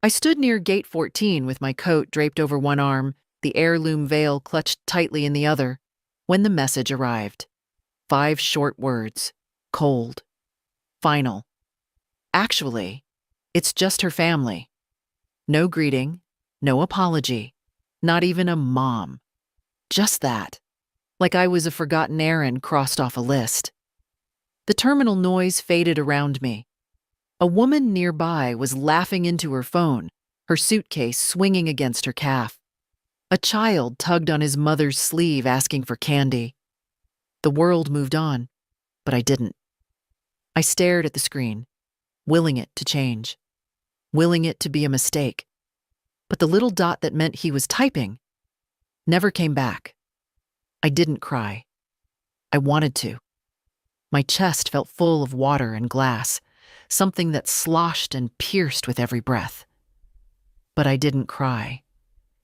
I stood near gate 14 with my coat draped over one arm, the heirloom veil clutched tightly in the other, when the message arrived. 5 short words. Cold. Final. Actually, it's just her family. No greeting, no apology, not even a mom. Just that. Like I was a forgotten errand crossed off a list. The terminal noise faded around me. A woman nearby was laughing into her phone, her suitcase swinging against her calf. A child tugged on his mother's sleeve asking for candy. The world moved on, but I didn't. I stared at the screen, willing it to change, willing it to be a mistake. But the little dot that meant he was typing never came back. I didn't cry. I wanted to. My chest felt full of water and glass, something that sloshed and pierced with every breath. But I didn't cry.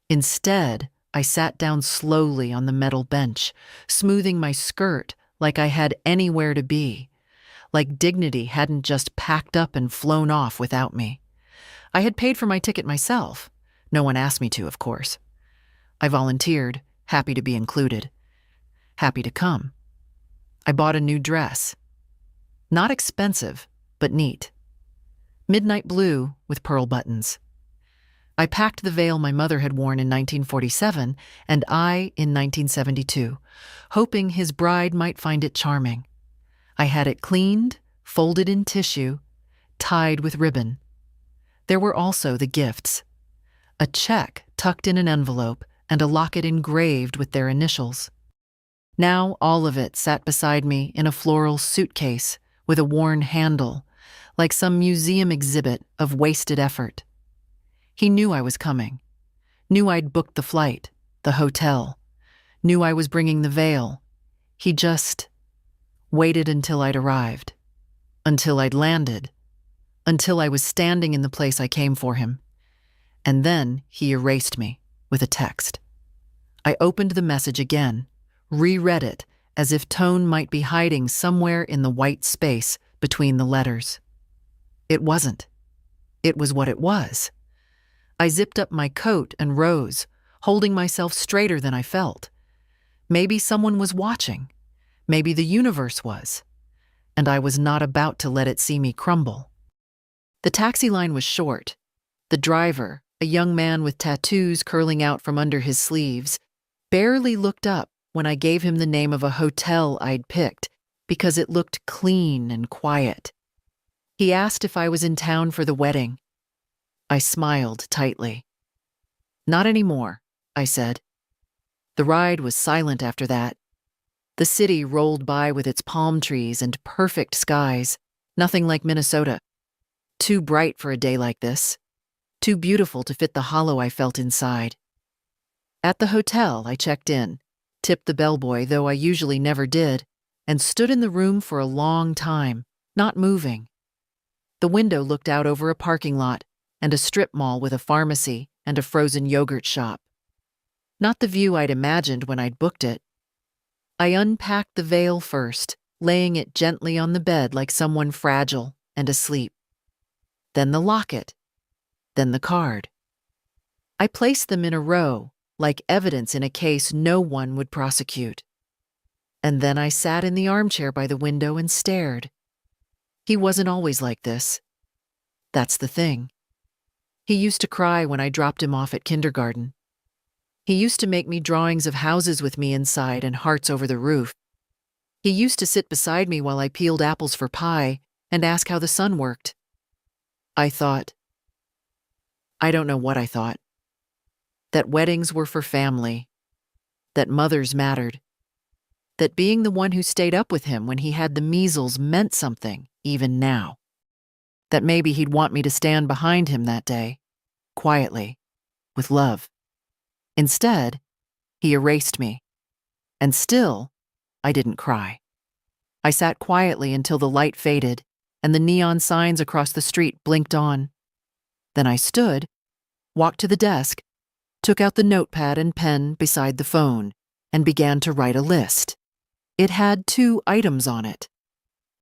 Instead, I sat down slowly on the metal bench, smoothing my skirt like I had anywhere to be, like dignity hadn't just packed up and flown off without me. I had paid for my ticket myself. No one asked me to, of course. I volunteered, happy to be included, happy to come. I bought a new dress. Not expensive, but neat. Midnight blue with pearl buttons. I packed the veil my mother had worn in 1947 and I in 1972, hoping his bride might find it charming. I had it cleaned, folded in tissue, tied with ribbon. There were also the gifts. A check tucked in an envelope and a locket engraved with their initials. Now all of it sat beside me in a floral suitcase with a worn handle, like some museum exhibit of wasted effort. He knew I was coming, knew I'd booked the flight, the hotel, knew I was bringing the veil. He just waited until I'd arrived, until I'd landed, until I was standing in the place I came for him. And then he erased me with a text. I opened the message again, reread it as if tone might be hiding somewhere in the white space between the letters. It wasn't. It was what it was. I zipped up my coat and rose, holding myself straighter than I felt. Maybe someone was watching. Maybe the universe was. And I was not about to let it see me crumble. The taxi line was short. The driver, a young man with tattoos curling out from under his sleeves, barely looked up when I gave him the name of a hotel I'd picked because it looked clean and quiet. He asked if I was in town for the wedding. I smiled tightly. Not anymore, I said. The ride was silent after that. The city rolled by with its palm trees and perfect skies, nothing like Minnesota. Too bright for a day like this. Too beautiful to fit the hollow I felt inside. At the hotel, I checked in, tipped the bellboy, though I usually never did, and stood in the room for a long time, not moving. The window looked out over a parking lot and a strip mall with a pharmacy and a frozen yogurt shop. Not the view I'd imagined when I'd booked it. I unpacked the veil first, laying it gently on the bed like someone fragile and asleep. Then the locket. Then the card. I placed them in a row, like evidence in a case no one would prosecute. And then I sat in the armchair by the window and stared. He wasn't always like this. That's the thing. He used to cry when I dropped him off at kindergarten. He used to make me drawings of houses with me inside and hearts over the roof. He used to sit beside me while I peeled apples for pie and ask how the sun worked. I don't know what I thought. That weddings were for family. That mothers mattered. That being the one who stayed up with him when he had the measles meant something, even now. That maybe he'd want me to stand behind him that day, quietly, with love. Instead, he erased me. And still, I didn't cry. I sat quietly until the light faded and the neon signs across the street blinked on. Then I stood, walked to the desk, took out the notepad and pen beside the phone, and began to write a list. It had 2 items on it.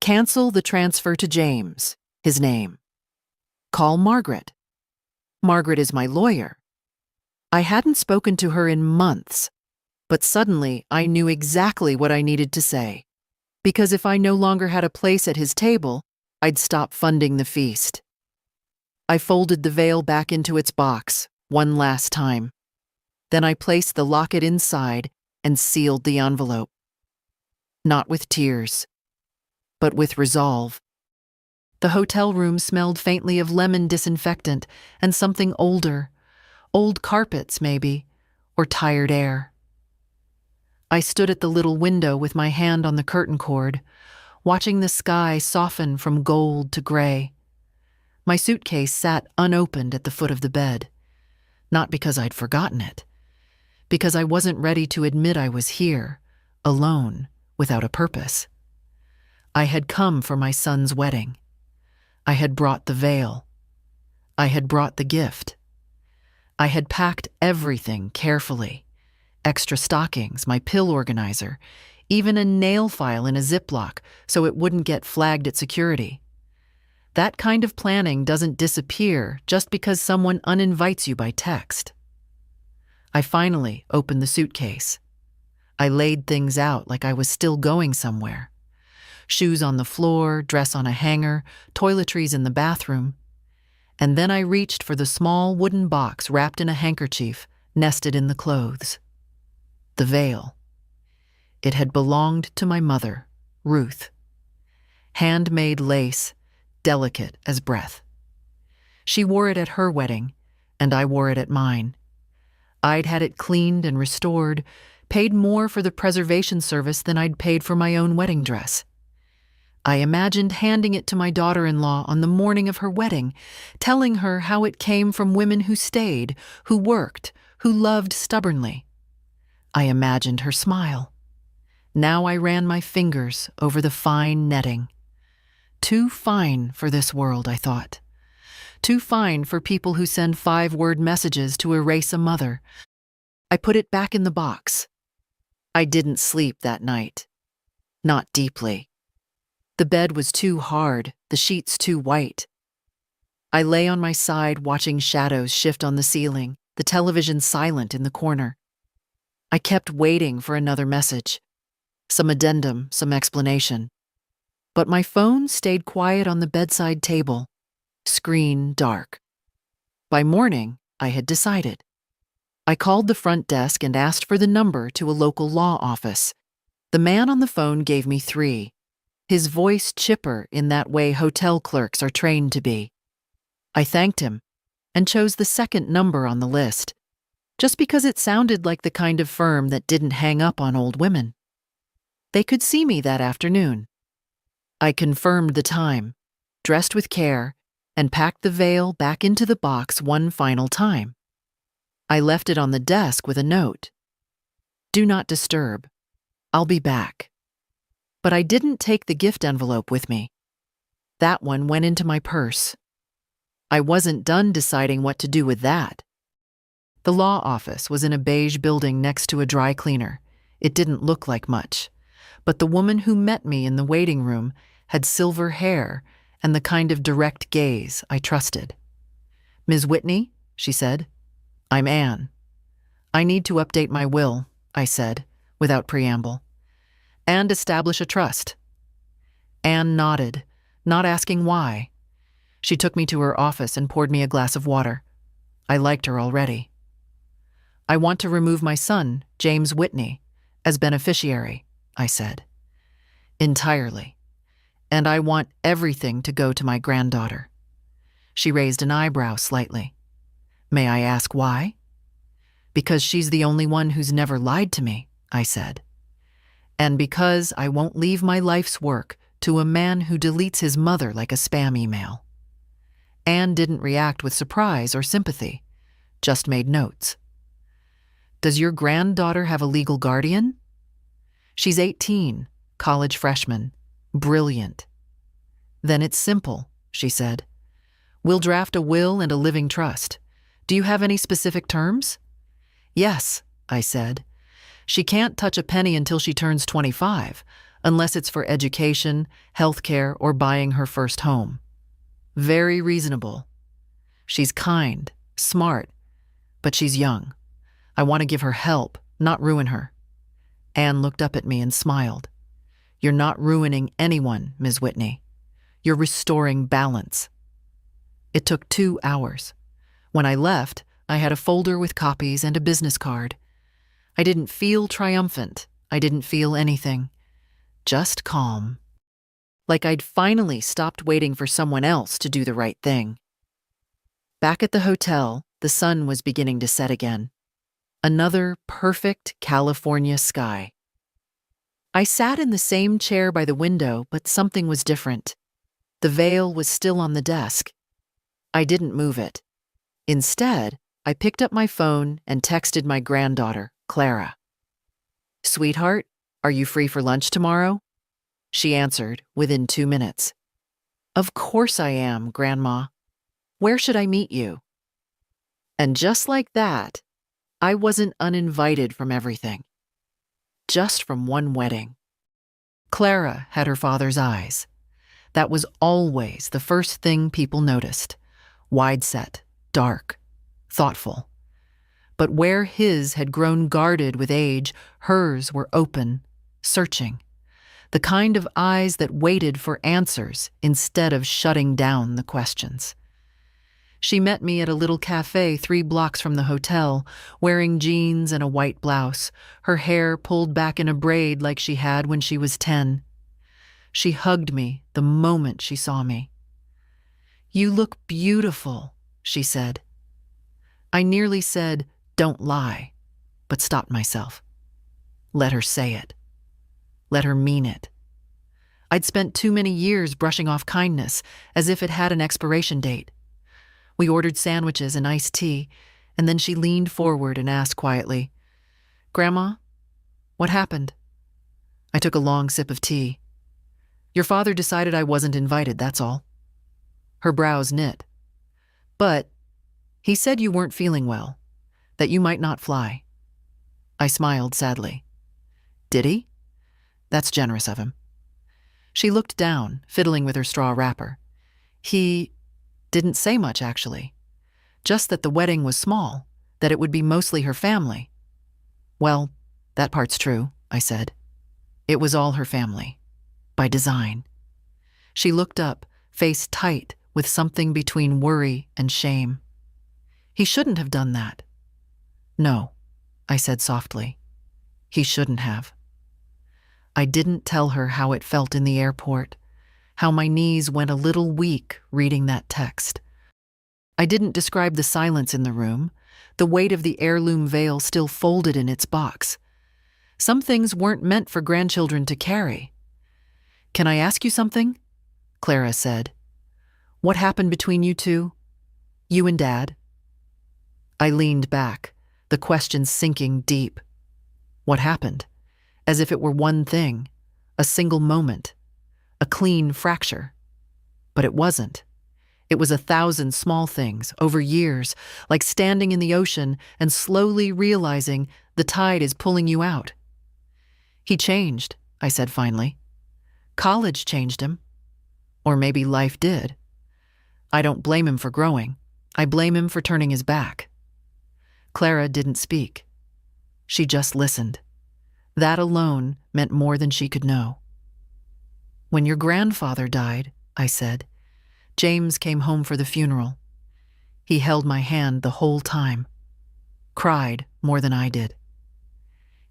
Cancel the transfer to James, his name. Call Margaret. Margaret is my lawyer. I hadn't spoken to her in months, but suddenly I knew exactly what I needed to say. Because if I no longer had a place at his table, I'd stop funding the feast. I folded the veil back into its box one last time. Then I placed the locket inside and sealed the envelope. Not with tears, but with resolve. The hotel room smelled faintly of lemon disinfectant and something older, old carpets maybe, or tired air. I stood at the little window with my hand on the curtain cord, watching the sky soften from gold to gray. My suitcase sat unopened at the foot of the bed, not because I'd forgotten it, because I wasn't ready to admit I was here, alone, without a purpose. I had come for my son's wedding. I had brought the veil. I had brought the gift. I had packed everything carefully. Extra stockings, my pill organizer, even a nail file in a Ziploc so it wouldn't get flagged at security. That kind of planning doesn't disappear just because someone uninvites you by text. I finally opened the suitcase. I laid things out like I was still going somewhere. Shoes on the floor, dress on a hanger, toiletries in the bathroom. And then I reached for the small wooden box wrapped in a handkerchief nested in the clothes. The veil. It had belonged to my mother, Ruth. Handmade lace, delicate as breath. She wore it at her wedding, and I wore it at mine. I'd had it cleaned and restored, paid more for the preservation service than I'd paid for my own wedding dress. I imagined handing it to my daughter-in-law on the morning of her wedding, telling her how it came from women who stayed, who worked, who loved stubbornly. I imagined her smile. Now I ran my fingers over the fine netting. Too fine for this world, I thought. Too fine for people who send 5-word messages to erase a mother. I put it back in the box. I didn't sleep that night. Not deeply. The bed was too hard, the sheets too white. I lay on my side watching shadows shift on the ceiling, the television silent in the corner. I kept waiting for another message. Some addendum, some explanation. But my phone stayed quiet on the bedside table, screen dark. By morning, I had decided. I called the front desk and asked for the number to a local law office. The man on the phone gave me 3. His voice chipper in that way hotel clerks are trained to be. I thanked him and chose the second number on the list, just because it sounded like the kind of firm that didn't hang up on old women. They could see me that afternoon. I confirmed the time, dressed with care, and packed the veil back into the box one final time. I left it on the desk with a note. Do not disturb. I'll be back. But I didn't take the gift envelope with me. That one went into my purse. I wasn't done deciding what to do with that. The law office was in a beige building next to a dry cleaner. It didn't look like much, but the woman who met me in the waiting room had silver hair and the kind of direct gaze I trusted. Ms. Whitney, she said. I'm Anne. I need to update my will, I said, without preamble. And establish a trust. Anne nodded, not asking why. She took me to her office and poured me a glass of water. I liked her already. I want to remove my son, James Whitney, as beneficiary, I said. Entirely. And I want everything to go to my granddaughter. She raised an eyebrow slightly. May I ask why? Because she's the only one who's never lied to me, I said. And because I won't leave my life's work to a man who deletes his mother like a spam email. Anne didn't react with surprise or sympathy, just made notes. Does your granddaughter have a legal guardian? She's 18, college freshman, brilliant. Then it's simple, she said. We'll draft a will and a living trust. Do you have any specific terms? Yes, I said. She can't touch a penny until she turns 25, unless it's for education, health care, or buying her first home. Very reasonable. She's kind, Smart, but she's young. I want to give her help, not ruin her. Anne looked up at me and smiled. You're not ruining anyone, Ms. Whitney. You're restoring balance. It took 2 hours. When I left, I had a folder with copies and a business card. I didn't feel triumphant. I didn't feel anything. Just calm. Like I'd finally stopped waiting for someone else to do the right thing. Back at the hotel, the sun was beginning to set again. Another perfect California sky. I sat in the same chair by the window, but something was different. The veil was still on the desk. I didn't move it. Instead, I picked up my phone and texted my granddaughter, Clara. Sweetheart, are you free for lunch tomorrow? She answered within 2 minutes. Of course I am, Grandma. Where should I meet you? And just like that, I wasn't uninvited from everything. Just from one wedding. Clara had her father's eyes. That was always the first thing people noticed. Wide-set, dark, thoughtful. But where his had grown guarded with age, hers were open, searching. The kind of eyes that waited for answers instead of shutting down the questions. She met me at a little cafe 3 blocks from the hotel, wearing jeans and a white blouse, her hair pulled back in a braid like she had when she was 10. She hugged me the moment she saw me. You look beautiful, she said. I nearly said, don't lie, but stopped myself. Let her say it. Let her mean it. I'd spent too many years brushing off kindness, as if it had an expiration date. We ordered sandwiches and iced tea, and then she leaned forward and asked quietly, Grandma, what happened? I took a long sip of tea. Your father decided I wasn't invited, that's all. Her brows knit. But he said you weren't feeling well, that you might not fly. I smiled sadly. Did he? That's generous of him. She looked down, fiddling with her straw wrapper. He didn't say much, actually. Just that the wedding was small, that it would be mostly her family. Well, that part's true, I said. It was all her family. By design. She looked up, face tight, with something between worry and shame. He shouldn't have done that. No, I said softly. He shouldn't have. I didn't tell her how it felt in the airport, how my knees went a little weak reading that text. I didn't describe the silence in the room, the weight of the heirloom veil still folded in its box. Some things weren't meant for grandchildren to carry. Can I ask you something? Clara said. What happened between you two? You and Dad? I leaned back, the question sinking deep. What happened? As if it were one thing, a single moment, a clean fracture. But it wasn't. It was 1,000 small things, over years, like standing in the ocean and slowly realizing the tide is pulling you out. He changed, I said finally. College changed him. Or maybe life did. I don't blame him for growing. I blame him for turning his back. Clara didn't speak. She just listened. That alone meant more than she could know. When your grandfather died, I said, James came home for the funeral. He held my hand the whole time. Cried more than I did.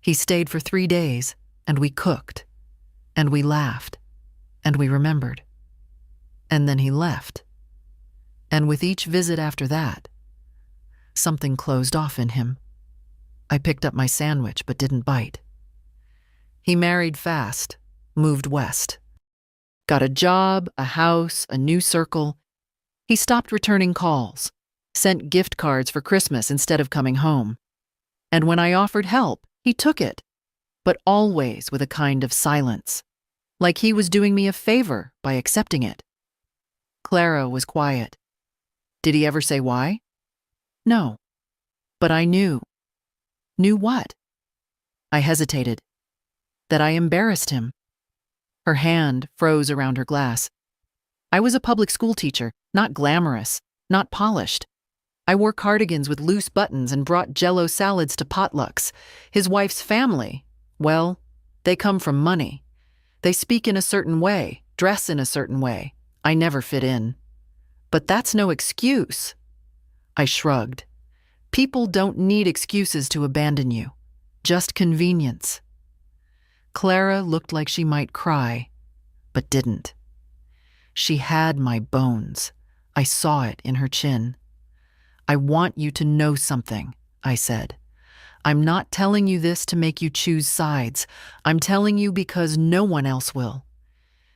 He stayed for 3 days, and we cooked, and we laughed, and we remembered. And then he left. And with each visit after that, something closed off in him. I picked up my sandwich but didn't bite. He married fast, moved west. Got a job, a house, a new circle. He stopped returning calls, sent gift cards for Christmas instead of coming home. And when I offered help, he took it, but always with a kind of silence, like he was doing me a favor by accepting it. Clara was quiet. Did he ever say why? No. But I knew. Knew what? I hesitated. That I embarrassed him. Her hand froze around her glass. I was a public school teacher, not glamorous, not polished. I wore cardigans with loose buttons and brought Jell-O salads to potlucks. His wife's family, well, they come from money. They speak in a certain way, dress in a certain way. I never fit in. But that's no excuse. I shrugged. People don't need excuses to abandon you. Just convenience. Clara looked like she might cry, but didn't. She had my bones. I saw it in her chin. I want you to know something, I said. I'm not telling you this to make you choose sides. I'm telling you because no one else will.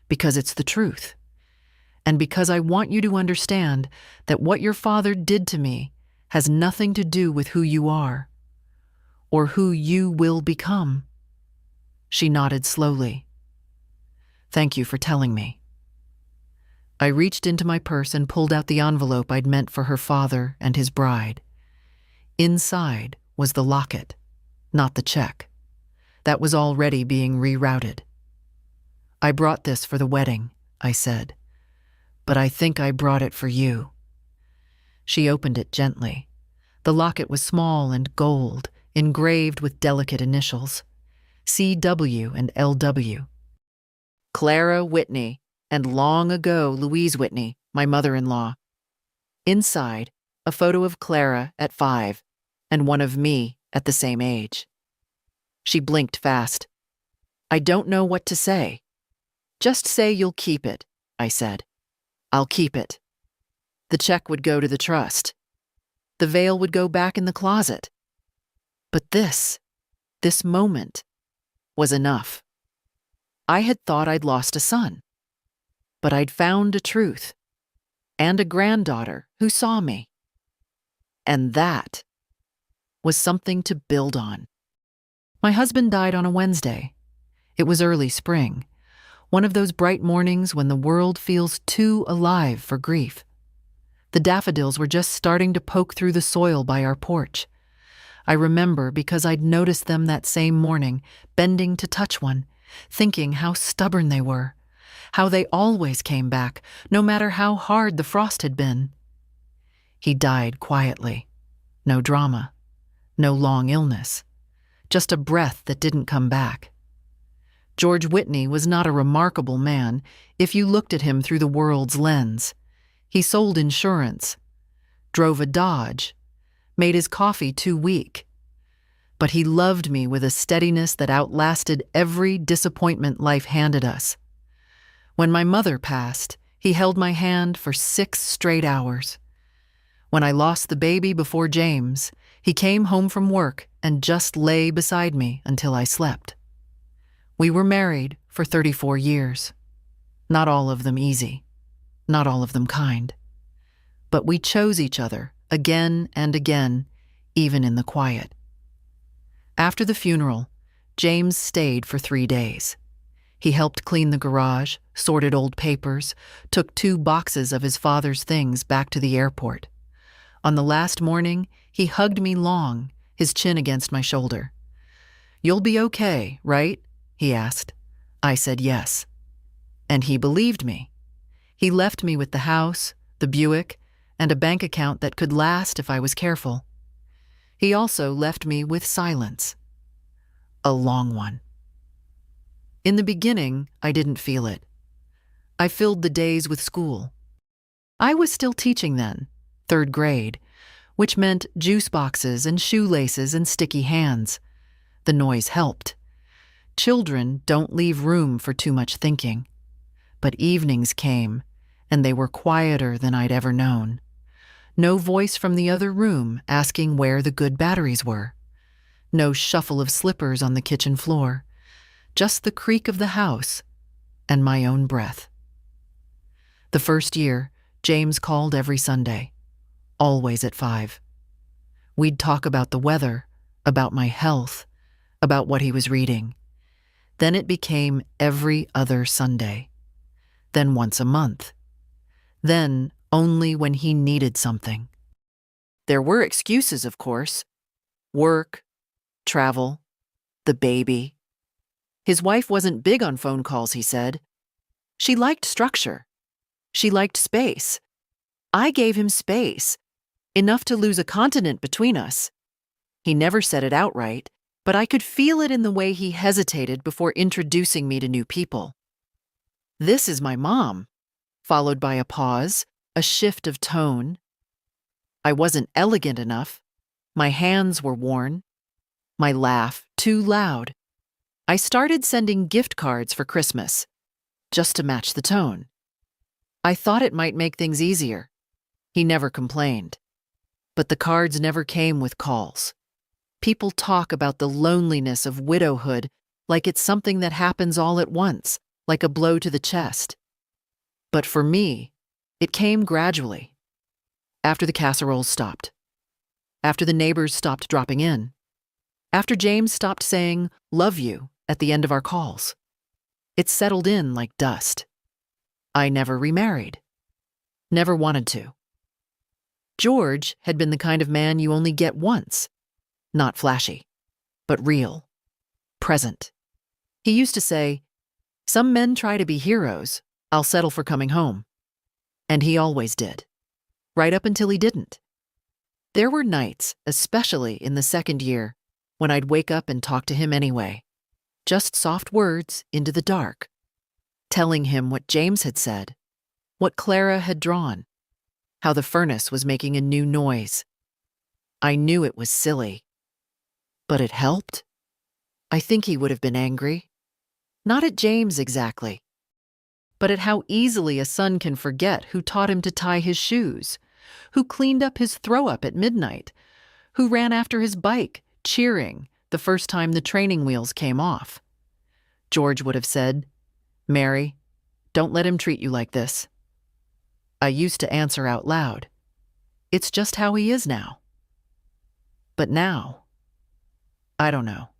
Because it's the truth. And because I want you to understand that what your father did to me has nothing to do with who you are or who you will become. She nodded slowly. Thank you for telling me. I reached into my purse and pulled out the envelope I'd meant for her father and his bride. Inside was the locket, not the check. That was already being rerouted. I brought this for the wedding, I said, but I think I brought it for you. She opened it gently. The locket was small and gold, engraved with delicate initials, C.W. and L.W. Clara Whitney, and long ago Louise Whitney, my mother-in-law. Inside, a photo of Clara at 5 and one of me at the same age. She blinked fast. I don't know what to say. Just say you'll keep it, I said. I'll keep it. The check would go to the trust. The veil would go back in the closet. But this moment, was enough. I had thought I'd lost a son, but I'd found a truth and a granddaughter who saw me. And that was something to build on. My husband died on a Wednesday. It was early spring, one of those bright mornings when the world feels too alive for grief. The daffodils were just starting to poke through the soil by our porch. I remember because I'd noticed them that same morning, bending to touch one, thinking how stubborn they were, how they always came back, no matter how hard the frost had been. He died quietly. No drama. No long illness. Just a breath that didn't come back. George Whitney was not a remarkable man if you looked at him through the world's lens. He sold insurance, drove a Dodge, made his coffee too weak. But he loved me with a steadiness that outlasted every disappointment life handed us. When my mother passed, he held my hand for 6 straight hours. When I lost the baby before James, he came home from work and just lay beside me until I slept. We were married for 34 years. Not all of them easy, not all of them kind. But we chose each other again and again, even in the quiet. After the funeral, James stayed for 3 days. He helped clean the garage, sorted old papers, took 2 boxes of his father's things back to the airport. On the last morning, he hugged me long, his chin against my shoulder. "You'll be okay, right?" he asked. I said yes. And he believed me. He left me with the house, the Buick, and a bank account that could last if I was careful. He also left me with silence. A long one. In the beginning, I didn't feel it. I filled the days with school. I was still teaching then, 3rd grade, which meant juice boxes and shoelaces and sticky hands. The noise helped. Children don't leave room for too much thinking. But evenings came, and they were quieter than I'd ever known. No voice from the other room asking where the good batteries were. No shuffle of slippers on the kitchen floor. Just the creak of the house and my own breath. The first year, James called every Sunday, always at 5. We'd talk about the weather, about my health, about what he was reading. Then it became every other Sunday. Then once a month. Then only when he needed something. There were excuses, of course. Work, travel, the baby. His wife wasn't big on phone calls, he said. She liked structure. She liked space. I gave him space. enough to lose a continent between us. He never said it outright, but I could feel it in the way he hesitated before introducing me to new people. "This is my mom," followed by a pause, a shift of tone. I wasn't elegant enough. My hands were worn. My laugh too loud. I started sending gift cards for Christmas, just to match the tone. I thought it might make things easier. He never complained. But the cards never came with calls. People talk about the loneliness of widowhood like it's something that happens all at once, like a blow to the chest. But for me, it came gradually. After the casseroles stopped. After the neighbors stopped dropping in. After James stopped saying, "Love you," at the end of our calls. It settled in like dust. I never remarried. Never wanted to. George had been the kind of man you only get once. Not flashy, but real. Present. He used to say, "Some men try to be heroes. I'll settle for coming home." And he always did. Right up until he didn't. There were nights, especially in the second year, when I'd wake up and talk to him anyway. Just soft words into the dark. Telling him what James had said, what Clara had drawn, how the furnace was making a new noise. I knew it was silly. But it helped. I think he would have been angry. Not at James exactly, but at how easily a son can forget who taught him to tie his shoes, who cleaned up his throw-up at midnight, who ran after his bike, cheering the first time the training wheels came off. George would have said, "Mary, don't let him treat you like this." I used to answer out loud, "It's just how he is now." But now, I don't know.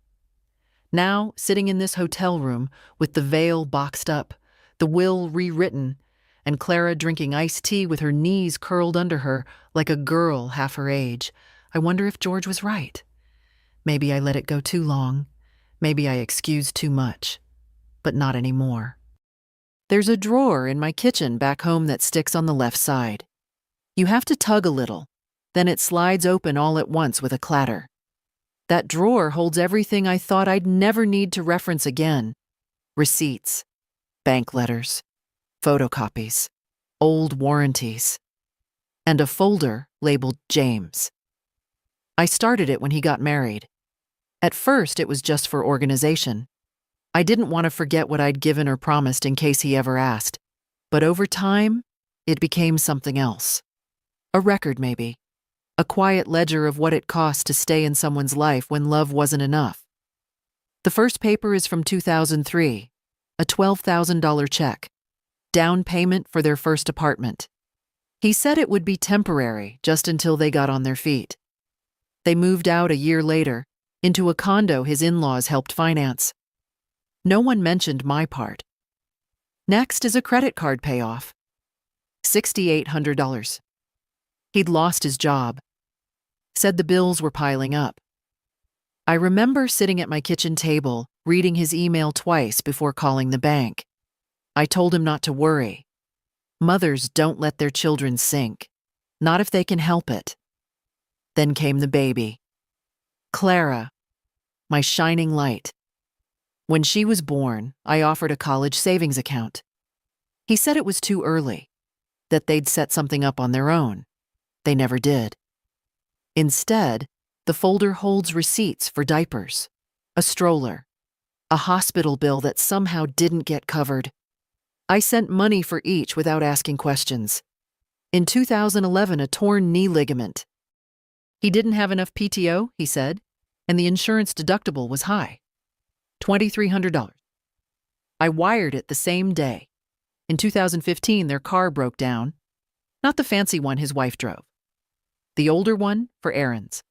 Now, sitting in this hotel room with the veil boxed up, the will rewritten, and Clara drinking iced tea with her knees curled under her like a girl half her age, I wonder if George was right. Maybe I let it go too long. Maybe I excused too much. But not anymore. There's a drawer in my kitchen back home that sticks on the left side. You have to tug a little, then it slides open all at once with a clatter. That drawer holds everything I thought I'd never need to reference again. Receipts, bank letters, photocopies, old warranties, and a folder labeled James. I started it when he got married. At first, it was just for organization. I didn't want to forget what I'd given or promised in case he ever asked. But over time, it became something else. A record, maybe. A quiet ledger of what it cost to stay in someone's life when love wasn't enough. The first paper is from 2003, a $12,000 check. Down payment for their first apartment. He said it would be temporary, just until they got on their feet. They moved out a year later, into a condo his in-laws helped finance. No one mentioned my part. Next is a credit card payoff. $6,800. He'd lost his job. Said the bills were piling up. I remember sitting at my kitchen table, reading his email twice before calling the bank. I told him not to worry. Mothers don't let their children sink, not if they can help it. Then came the baby. Clara, my shining light. When she was born, I offered a college savings account. He said it was too early, that they'd set something up on their own. They never did. Instead, the folder holds receipts for diapers, a stroller, a hospital bill that somehow didn't get covered. I sent money for each without asking questions. In 2011, a torn knee ligament. He didn't have enough PTO, he said, and the insurance deductible was high. $2,300. I wired it the same day. In 2015, their car broke down. Not the fancy one his wife drove. The older one for errands.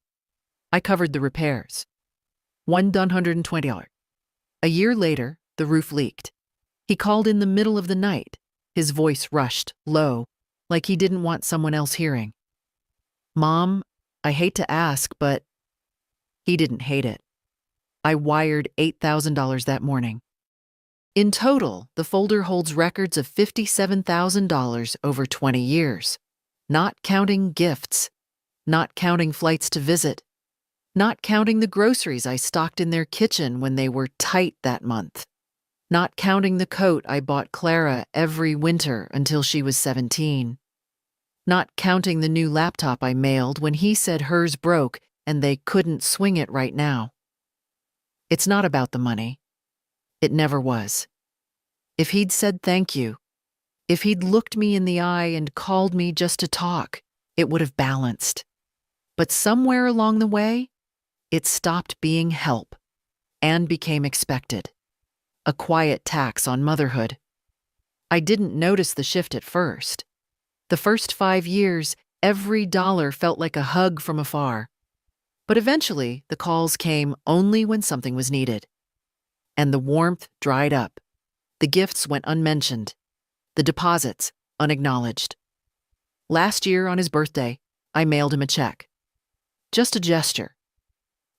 I covered the repairs. $120. A year later, the roof leaked. He called in the middle of the night. His voice rushed, low, like he didn't want someone else hearing. "Mom, I hate to ask, but..." He didn't hate it. I wired $8,000 that morning. In total, the folder holds records of $57,000 over 20 years, not counting gifts, not counting flights to visit, not counting the groceries I stocked in their kitchen when they were tight that month, not counting the coat I bought Clara every winter until she was 17, not counting the new laptop I mailed when he said hers broke and they couldn't swing it right now. It's not about the money. It never was. If he'd said thank you, if he'd looked me in the eye and called me just to talk, it would have balanced. But somewhere along the way, it stopped being help and became expected. A quiet tax on motherhood. I didn't notice the shift at first. The first 5 years, every dollar felt like a hug from afar. But eventually, the calls came only when something was needed. And the warmth dried up. The gifts went unmentioned. The deposits unacknowledged. Last year on his birthday, I mailed him a check. Just a gesture.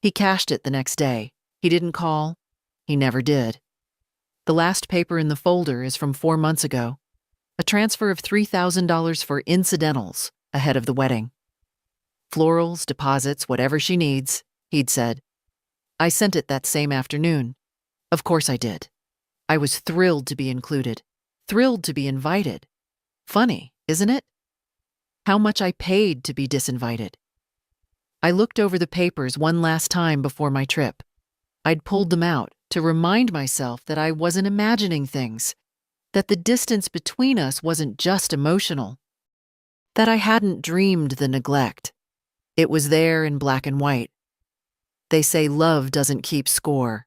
He cashed it the next day. He didn't call. He never did. The last paper in the folder is from 4 months ago. A transfer of $3,000 for incidentals ahead of the wedding. Florals, deposits, whatever she needs, he'd said. I sent it that same afternoon. Of course I did. I was thrilled to be included, thrilled to be invited. Funny, isn't it? How much I paid to be disinvited. I looked over the papers one last time before my trip. I'd pulled them out to remind myself that I wasn't imagining things, that the distance between us wasn't just emotional, that I hadn't dreamed the neglect. It was there in black and white. They say love doesn't keep score.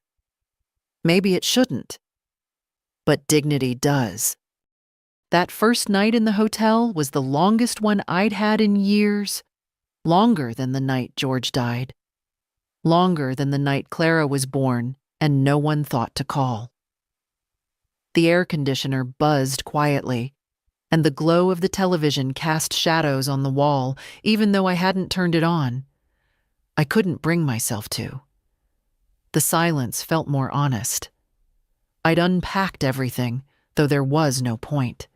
Maybe it shouldn't. But dignity does. That first night in the hotel was the longest one I'd had in years, longer than the night George died, longer than the night Clara was born and no one thought to call. The air conditioner buzzed quietly, and the glow of the television cast shadows on the wall, even though I hadn't turned it on. I couldn't bring myself to. The silence felt more honest. I'd unpacked everything, though there was no point.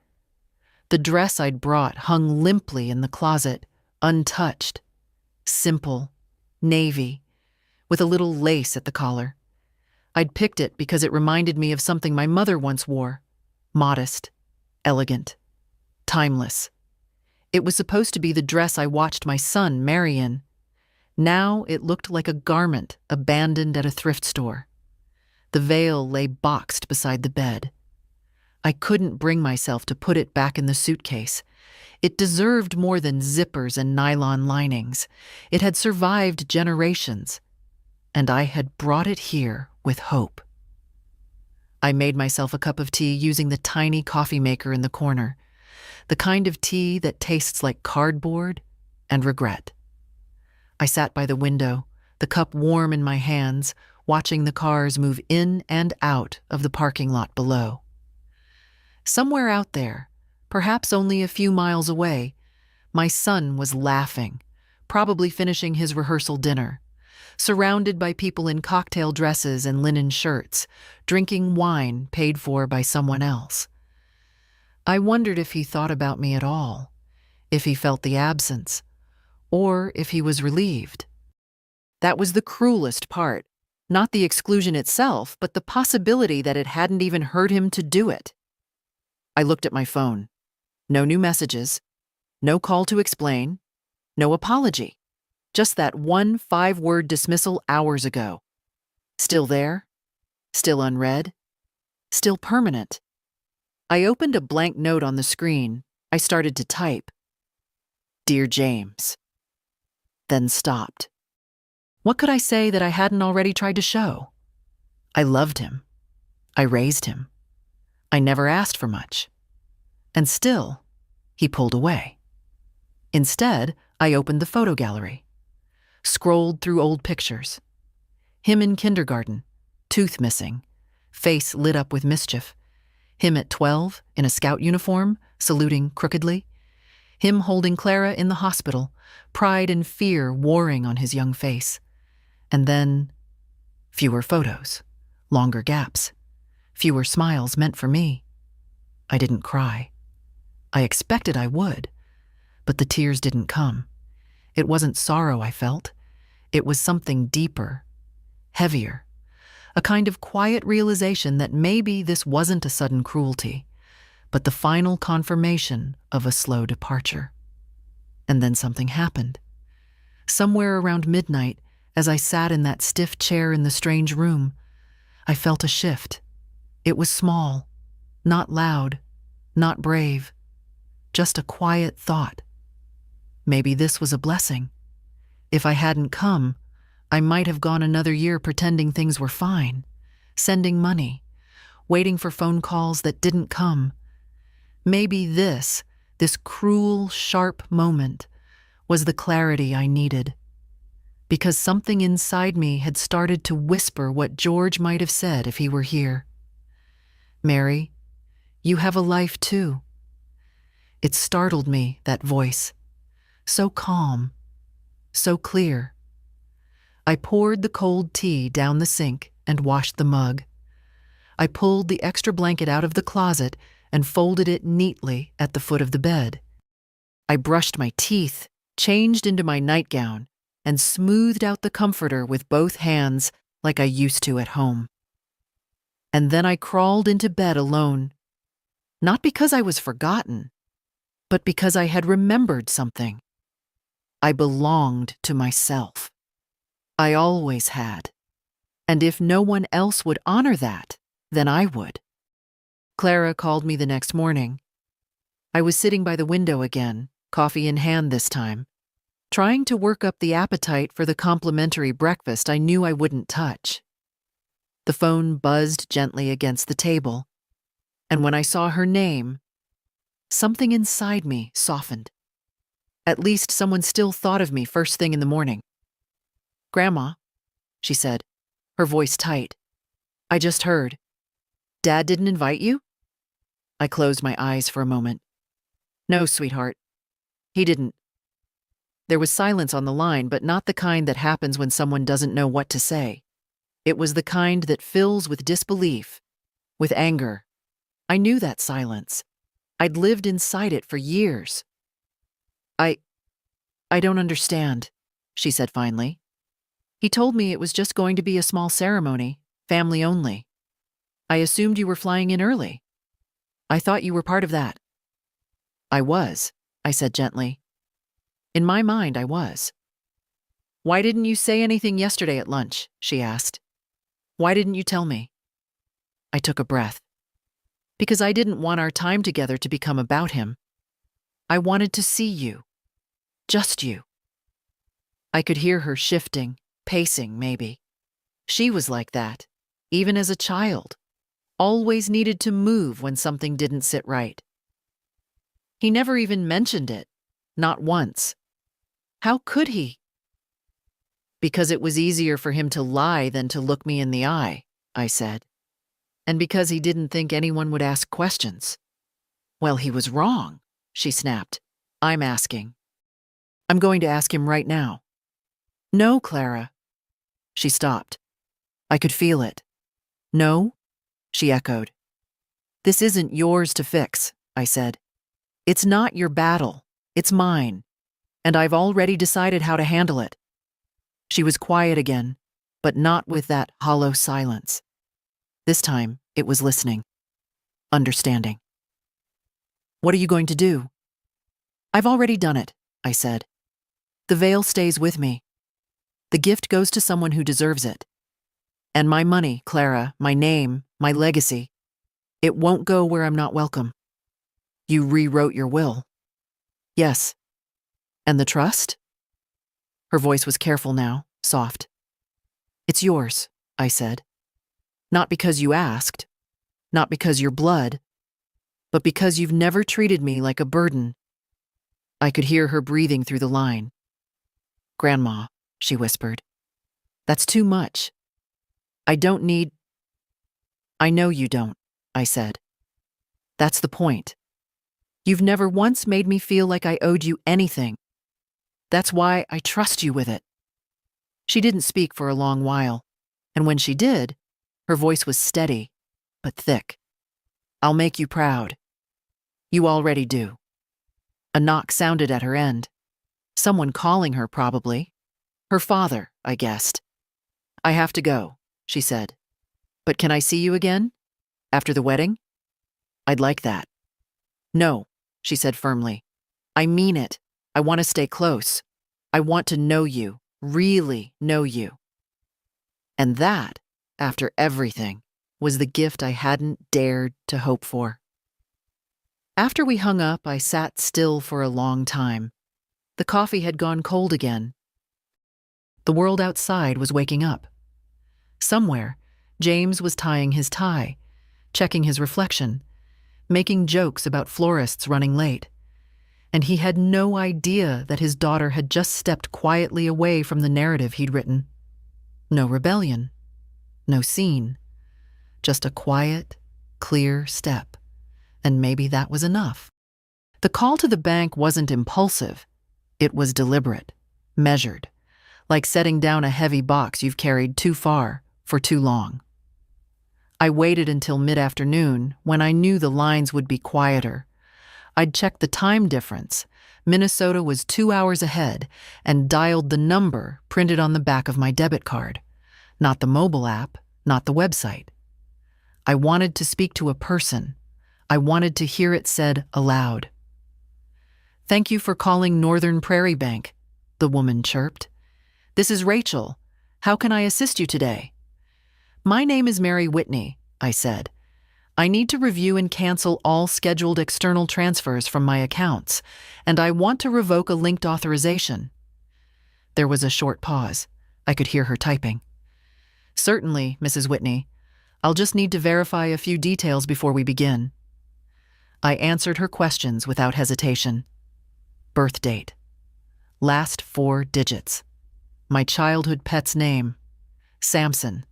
The dress I'd brought hung limply in the closet, untouched. Simple, navy, with a little lace at the collar. I'd picked it because it reminded me of something my mother once wore. Modest, elegant, timeless. It was supposed to be the dress I watched my son marry in. Now it looked like a garment abandoned at a thrift store. The veil lay boxed beside the bed. I couldn't bring myself to put it back in the suitcase. It deserved more than zippers and nylon linings. It had survived generations, and I had brought it here with hope. I made myself a cup of tea using the tiny coffee maker in the corner, the kind of tea that tastes like cardboard and regret. I sat by the window, the cup warm in my hands, watching the cars move in and out of the parking lot below. Somewhere out there, perhaps only a few miles away, my son was laughing, probably finishing his rehearsal dinner, surrounded by people in cocktail dresses and linen shirts, drinking wine paid for by someone else. I wondered if he thought about me at all, if he felt the absence, or if he was relieved. That was the cruelest part, not the exclusion itself, but the possibility that it hadn't even hurt him to do it. I looked at my phone. No new messages, no call to explain, no apology. Just that one 5-word dismissal hours ago. Still there, still unread, still permanent. I opened a blank note on the screen. I started to type. Dear James. Then stopped. What could I say that I hadn't already tried to show? I loved him. I raised him. I never asked for much. And still, he pulled away. Instead, I opened the photo gallery. Scrolled through old pictures. Him in kindergarten, tooth missing, face lit up with mischief. Him at 12, in a scout uniform, saluting crookedly. Him holding Clara in the hospital, pride and fear warring on his young face. And then, fewer photos, longer gaps, fewer smiles meant for me. I didn't cry. I expected I would, but the tears didn't come. It wasn't sorrow I felt. It was something deeper, heavier, a kind of quiet realization that maybe this wasn't a sudden cruelty, but the final confirmation of a slow departure. And then something happened. Somewhere around midnight, as I sat in that stiff chair in the strange room, I felt a shift. It was small, not loud, not brave, just a quiet thought. Maybe this was a blessing. If I hadn't come, I might have gone another year pretending things were fine, sending money, waiting for phone calls that didn't come. Maybe this cruel, sharp moment was the clarity I needed. Because something inside me had started to whisper what George might have said if he were here. "Mary, you have a life too." It startled me, that voice. So calm, so clear. I poured the cold tea down the sink and washed the mug. I pulled the extra blanket out of the closet and folded it neatly at the foot of the bed. I brushed my teeth, changed into my nightgown, and smoothed out the comforter with both hands like I used to at home. And then I crawled into bed alone, not because I was forgotten, but because I had remembered something. I belonged to myself. I always had. And if no one else would honor that, then I would. Clara called me the next morning. I was sitting by the window again, coffee in hand this time, trying to work up the appetite for the complimentary breakfast I knew I wouldn't touch. The phone buzzed gently against the table, and when I saw her name, something inside me softened. At least someone still thought of me first thing in the morning. "Grandma," she said, her voice tight. "I just heard. Dad didn't invite you?" I closed my eyes for a moment. "No, sweetheart. He didn't." There was silence on the line, but not the kind that happens when someone doesn't know what to say. It was the kind that fills with disbelief, with anger. I knew that silence. I'd lived inside it for years. I don't understand," she said finally. "He told me it was just going to be a small ceremony, family only. I assumed you were flying in early. I thought you were part of that." "I was," I said gently. "In my mind, I was." "Why didn't you say anything yesterday at lunch?" she asked. "Why didn't you tell me?" I took a breath. Because I didn't want our time together to become about him. I wanted to see you. Just you. I could hear her shifting, pacing maybe. She was like that, even as a child. Always needed to move when something didn't sit right. He never even mentioned it, not once. How could he? "Because it was easier for him to lie than to look me in the eye," I said. "And because he didn't think anyone would ask questions." "Well, he was wrong," she snapped. "I'm asking. I'm going to ask him right now." "No, Clara." She stopped. I could feel it. "No?" she echoed. "This isn't yours to fix," I said. "It's not your battle. It's mine. And I've already decided how to handle it." She was quiet again, but not with that hollow silence. This time, it was listening. Understanding. "What are you going to do?" "I've already done it," I said. "The veil stays with me. The gift goes to someone who deserves it. And my money, Clara, my name, my legacy, it won't go where I'm not welcome." "You rewrote your will." "Yes." "And the trust?" Her voice was careful now, soft. "It's yours," I said. "Not because you asked, not because you're blood, but because you've never treated me like a burden." I could hear her breathing through the line. "Grandma," she whispered. "That's too much. I don't need—" "I know you don't," I said. "That's the point. You've never once made me feel like I owed you anything. That's why I trust you with it." She didn't speak for a long while, and when she did, her voice was steady, but thick. "I'll make you proud. You already do." A knock sounded at her end. Someone calling her, probably. Her father, I guessed. "I have to go," she said. "But can I see you again? After the wedding?" "I'd like that." "No," she said firmly. "I mean it. I want to stay close. I want to know you, really know you." And that, after everything, was the gift I hadn't dared to hope for. After we hung up, I sat still for a long time. The coffee had gone cold again. The world outside was waking up. Somewhere, James was tying his tie, checking his reflection, making jokes about florists running late. And he had no idea that his daughter had just stepped quietly away from the narrative he'd written. No rebellion, no scene, just a quiet, clear step. And maybe that was enough. The call to the bank wasn't impulsive. It was deliberate, measured, like setting down a heavy box you've carried too far for too long. I waited until mid-afternoon, when I knew the lines would be quieter. I'd checked the time difference. Minnesota was 2 hours ahead, and dialed the number printed on the back of my debit card. Not the mobile app, not the website. I wanted to speak to a person. I wanted to hear it said aloud. "Thank you for calling Northern Prairie Bank," the woman chirped. "This is Rachel. How can I assist you today?" "My name is Mary Whitney," I said. "I need to review and cancel all scheduled external transfers from my accounts, and I want to revoke a linked authorization." There was a short pause. I could hear her typing. "Certainly, Mrs. Whitney. I'll just need to verify a few details before we begin." I answered her questions without hesitation. Birth date. Last 4 digits. My childhood pet's name. Samson.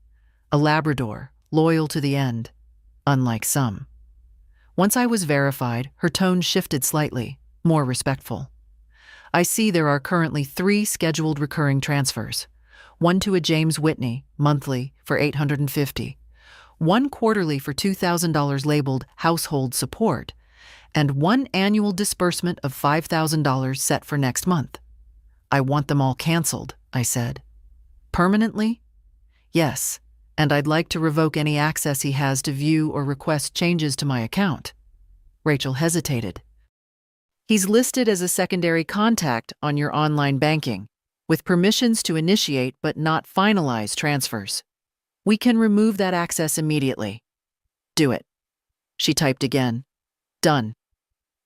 A Labrador, loyal to the end. Unlike some. Once I was verified, her tone shifted slightly, more respectful. "I see there are currently 3 scheduled recurring transfers. One to a James Whitney, monthly, for $850. One quarterly for $2,000 labeled household support, and one annual disbursement of $5,000 set for next month. I want them all canceled," I said. "Permanently?" "Yes, and I'd like to revoke any access he has to view or request changes to my account." Rachel hesitated. "He's listed as a secondary contact on your online banking, with permissions to initiate but not finalize transfers. We can remove that access immediately." "Do it." She typed again. "Done.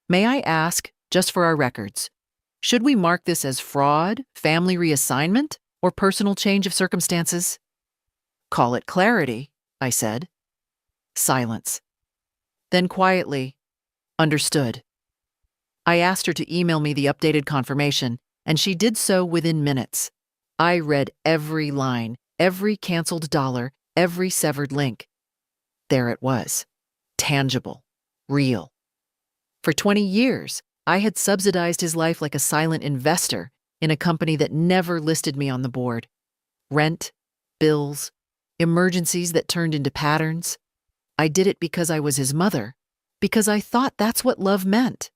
May I ask, just for our records, should we mark this as fraud, family reassignment, or personal change of circumstances?" "Call it clarity," I said. Silence. Then quietly, "Understood." I asked her to email me the updated confirmation, and she did so within minutes. I read every line, every canceled dollar, every severed link. There it was. Tangible. Real. For 20 years, I had subsidized his life like a silent investor in a company that never listed me on the board. Rent, bills, emergencies that turned into patterns. I did it because I was his mother, because I thought that's what love meant.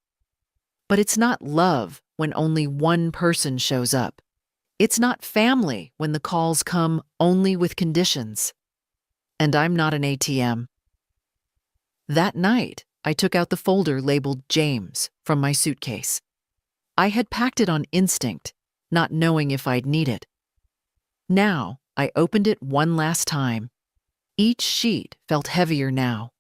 But it's not love when only one person shows up. It's not family when the calls come only with conditions. And I'm not an ATM. That night, I took out the folder labeled James from my suitcase. I had packed it on instinct, not knowing if I'd need it. Now, I opened it one last time. Each sheet felt heavier now.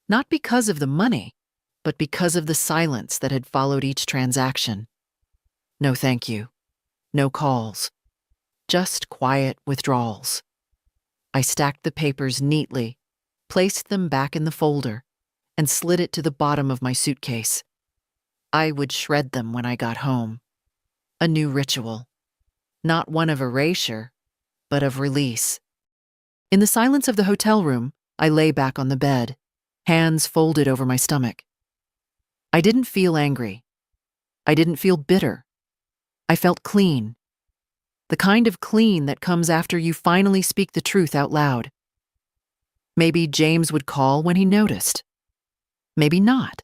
Not because of the money, but because of the silence that had followed each transaction. No thank you. No calls. Just quiet withdrawals. I stacked the papers neatly, placed them back in the folder, and slid it to the bottom of my suitcase. I would shred them when I got home. A new ritual. Not one of erasure, but of release. In the silence of the hotel room, I lay back on the bed, hands folded over my stomach. I didn't feel angry. I didn't feel bitter. I felt clean. The kind of clean that comes after you finally speak the truth out loud. Maybe James would call when he noticed. Maybe not.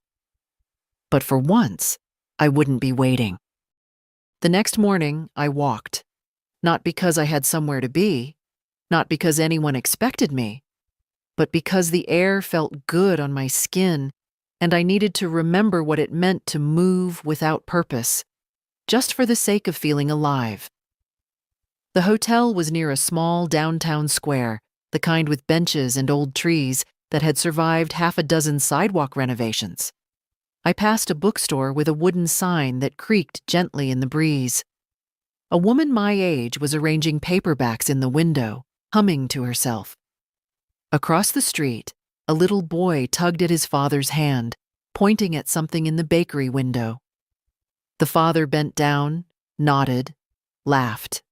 But for once, I wouldn't be waiting. The next morning, I walked. Not because I had somewhere to be, not because anyone expected me, but because the air felt good on my skin and I needed to remember what it meant to move without purpose, just for the sake of feeling alive. The hotel was near a small downtown square, the kind with benches and old trees that had survived half a dozen sidewalk renovations. I passed a bookstore with a wooden sign that creaked gently in the breeze. A woman my age was arranging paperbacks in the window, humming to herself. Across the street, a little boy tugged at his father's hand, pointing at something in the bakery window. The father bent down, nodded, laughed.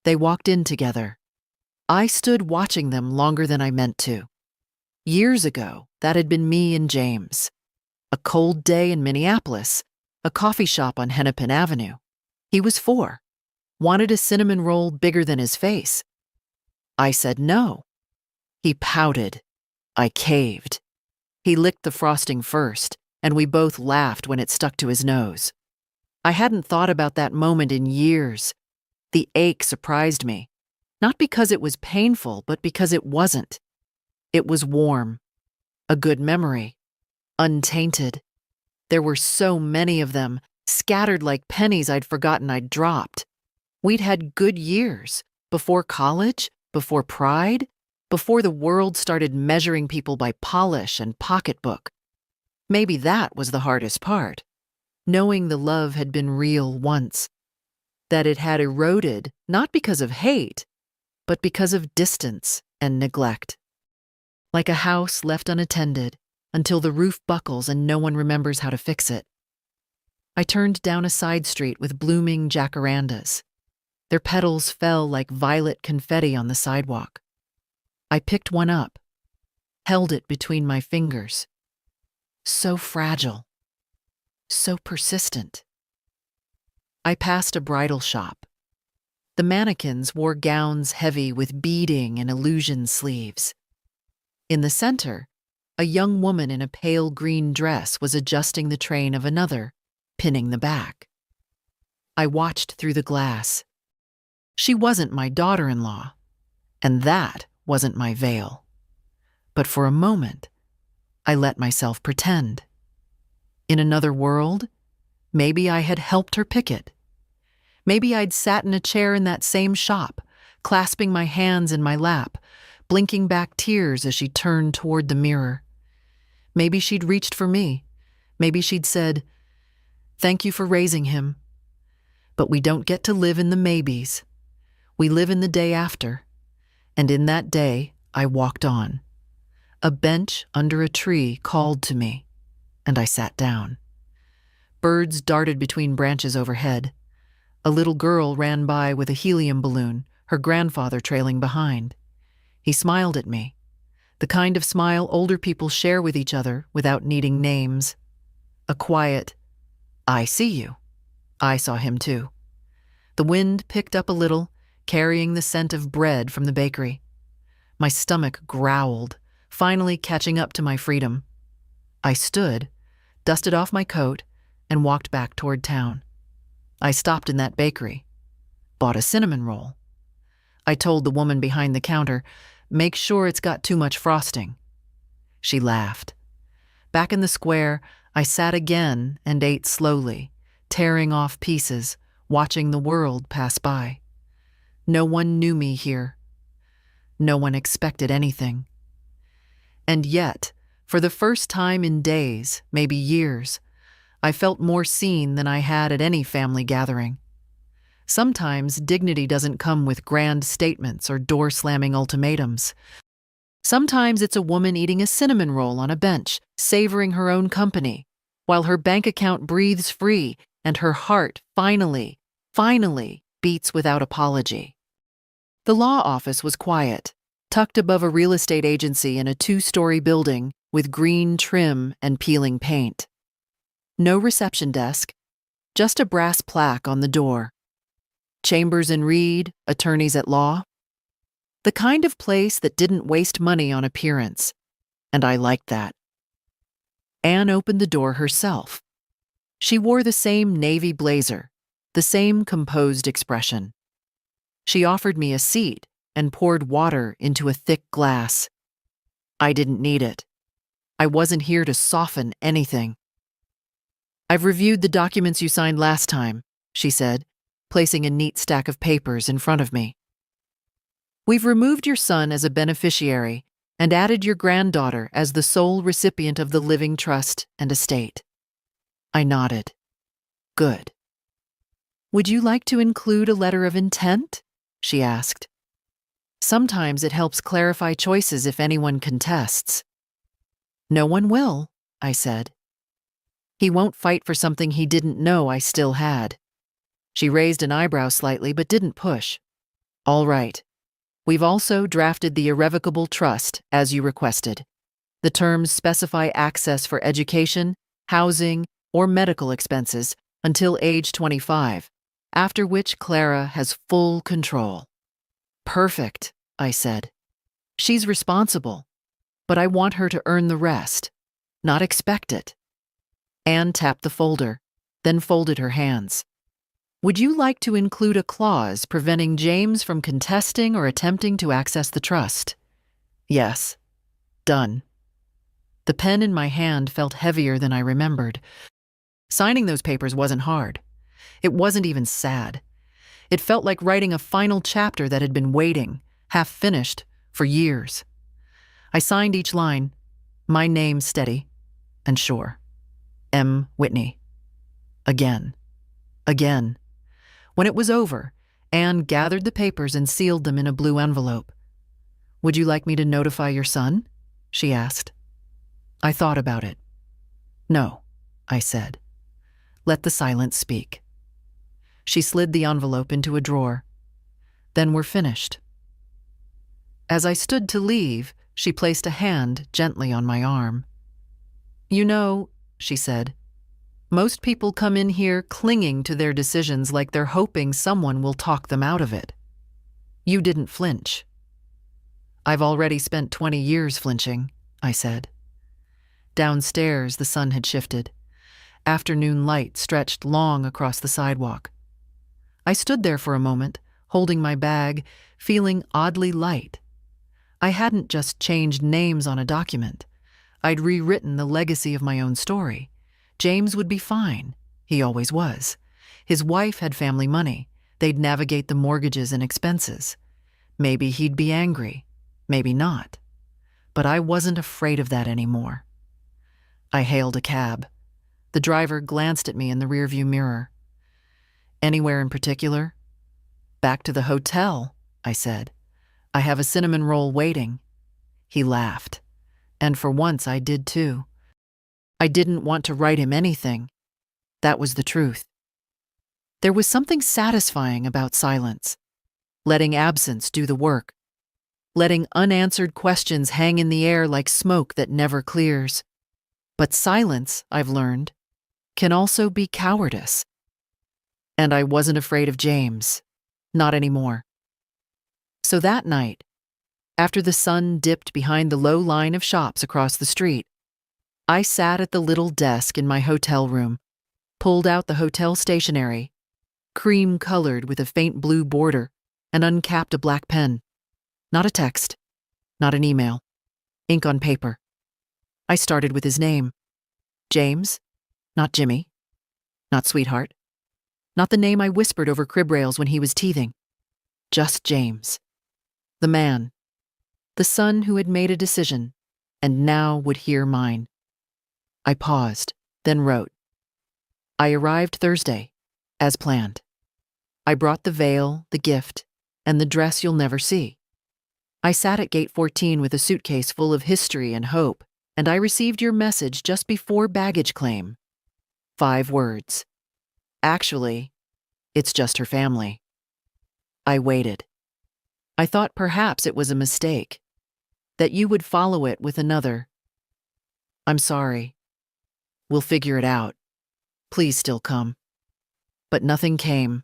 They walked in together. I stood watching them longer than I meant to. Years ago, that had been me and James. A cold day in Minneapolis, a coffee shop on Hennepin Avenue. He was 4, wanted a cinnamon roll bigger than his face. I said no. He pouted. I caved. He licked the frosting first, and we both laughed when it stuck to his nose. I hadn't thought about that moment in years. The ache surprised me, not because it was painful, but because it wasn't. It was warm, a good memory, untainted. There were so many of them, scattered like pennies I'd forgotten I'd dropped. We'd had good years, before college, before pride, before the world started measuring people by polish and pocketbook. Maybe that was the hardest part, knowing the love had been real once, that it had eroded not because of hate, but because of distance and neglect. Like a house left unattended until the roof buckles and no one remembers how to fix it. I turned down a side street with blooming jacarandas. Their petals fell like violet confetti on the sidewalk. I picked one up, held it between my fingers. So fragile, so persistent. I passed a bridal shop. The mannequins wore gowns heavy with beading and illusion sleeves. In the center, a young woman in a pale green dress was adjusting the train of another, pinning the back. I watched through the glass. She wasn't my daughter-in-law, and that wasn't my veil. But for a moment, I let myself pretend. In another world, maybe I had helped her pick it. Maybe I'd sat in a chair in that same shop, clasping my hands in my lap, blinking back tears as she turned toward the mirror. Maybe she'd reached for me. Maybe she'd said, "Thank you for raising him." But we don't get to live in the maybes. We live in the day after. And in that day, I walked on. A bench under a tree called to me, and I sat down. Birds darted between branches overhead. A little girl ran by with a helium balloon, her grandfather trailing behind. He smiled at me, the kind of smile older people share with each other without needing names. A quiet, "I see you." I saw him too. The wind picked up a little, carrying the scent of bread from the bakery. My stomach growled, finally catching up to my freedom. I stood, dusted off my coat, and walked back toward town. I stopped in that bakery, bought a cinnamon roll. I told the woman behind the counter, "Make sure it's got too much frosting." She laughed. Back in the square, I sat again and ate slowly, tearing off pieces, watching the world pass by. No one knew me here. No one expected anything. And yet, for the first time in days, maybe years, I felt more seen than I had at any family gathering. Sometimes dignity doesn't come with grand statements or door-slamming ultimatums. Sometimes it's a woman eating a cinnamon roll on a bench, savoring her own company, while her bank account breathes free and her heart finally beats without apology. The law office was quiet, tucked above a real estate agency in a 2-story building with green trim and peeling paint. No reception desk, just a brass plaque on the door. Chambers and Reed, attorneys at law. The kind of place that didn't waste money on appearance, and I liked that. Anne opened the door herself. She wore the same navy blazer, the same composed expression. She offered me a seat and poured water into a thick glass. I didn't need it. I wasn't here to soften anything. "I've reviewed the documents you signed last time," she said, placing a neat stack of papers in front of me. "We've removed your son as a beneficiary and added your granddaughter as the sole recipient of the living trust and estate." I nodded. "Good." "Would you like to include a letter of intent?" she asked. "Sometimes it helps clarify choices if anyone contests." "No one will," I said. "He won't fight for something he didn't know I still had." She raised an eyebrow slightly but didn't push. "All right. We've also drafted the irrevocable trust, as you requested. The terms specify access for education, housing, or medical expenses until age 25, after which Clara has full control." "Perfect," I said. "She's responsible, but I want her to earn the rest, not expect it." Anne tapped the folder, then folded her hands. "Would you like to include a clause preventing James from contesting or attempting to access the trust?" "Yes." "Done." The pen in my hand felt heavier than I remembered. Signing those papers wasn't hard. It wasn't even sad. It felt like writing a final chapter that had been waiting, half finished, for years. I signed each line, my name steady and sure. M. Whitney. Again. Again. When it was over, Anne gathered the papers and sealed them in a blue envelope. "Would you like me to notify your son?" she asked. I thought about it. "No," I said. "Let the silence speak." She slid the envelope into a drawer. "Then we're finished." As I stood to leave, she placed a hand gently on my arm. "You know," she said, "most people come in here clinging to their decisions like they're hoping someone will talk them out of it. You didn't flinch." "I've already spent 20 years flinching," I said. Downstairs, the sun had shifted. Afternoon light stretched long across the sidewalk. I stood there for a moment, holding my bag, feeling oddly light. I hadn't just changed names on a document. I'd rewritten the legacy of my own story. James would be fine. He always was. His wife had family money. They'd navigate the mortgages and expenses. Maybe he'd be angry. Maybe not. But I wasn't afraid of that anymore. I hailed a cab. The driver glanced at me in the rearview mirror. "Anywhere in particular?" "Back to the hotel," I said. "I have a cinnamon roll waiting." He laughed. And for once I did too. I didn't want to write him anything. That was the truth. There was something satisfying about silence. Letting absence do the work. Letting unanswered questions hang in the air like smoke that never clears. But silence, I've learned, can also be cowardice. And I wasn't afraid of James. Not anymore. So that night, after the sun dipped behind the low line of shops across the street, I sat at the little desk in my hotel room, pulled out the hotel stationery, cream-colored with a faint blue border, and uncapped a black pen. Not a text, not an email, ink on paper. I started with his name. James, not Jimmy, not sweetheart, not the name I whispered over crib rails when he was teething. Just James. The man. The son who had made a decision, and now would hear mine. I paused, then wrote. I arrived Thursday, as planned. I brought the veil, the gift, and the dress you'll never see. I sat at gate 14 with a suitcase full of history and hope, and I received your message just before baggage claim. 5 words. Actually, it's just her family. I waited. I thought perhaps it was a mistake, that you would follow it with another. I'm sorry. We'll figure it out. Please still come. But nothing came.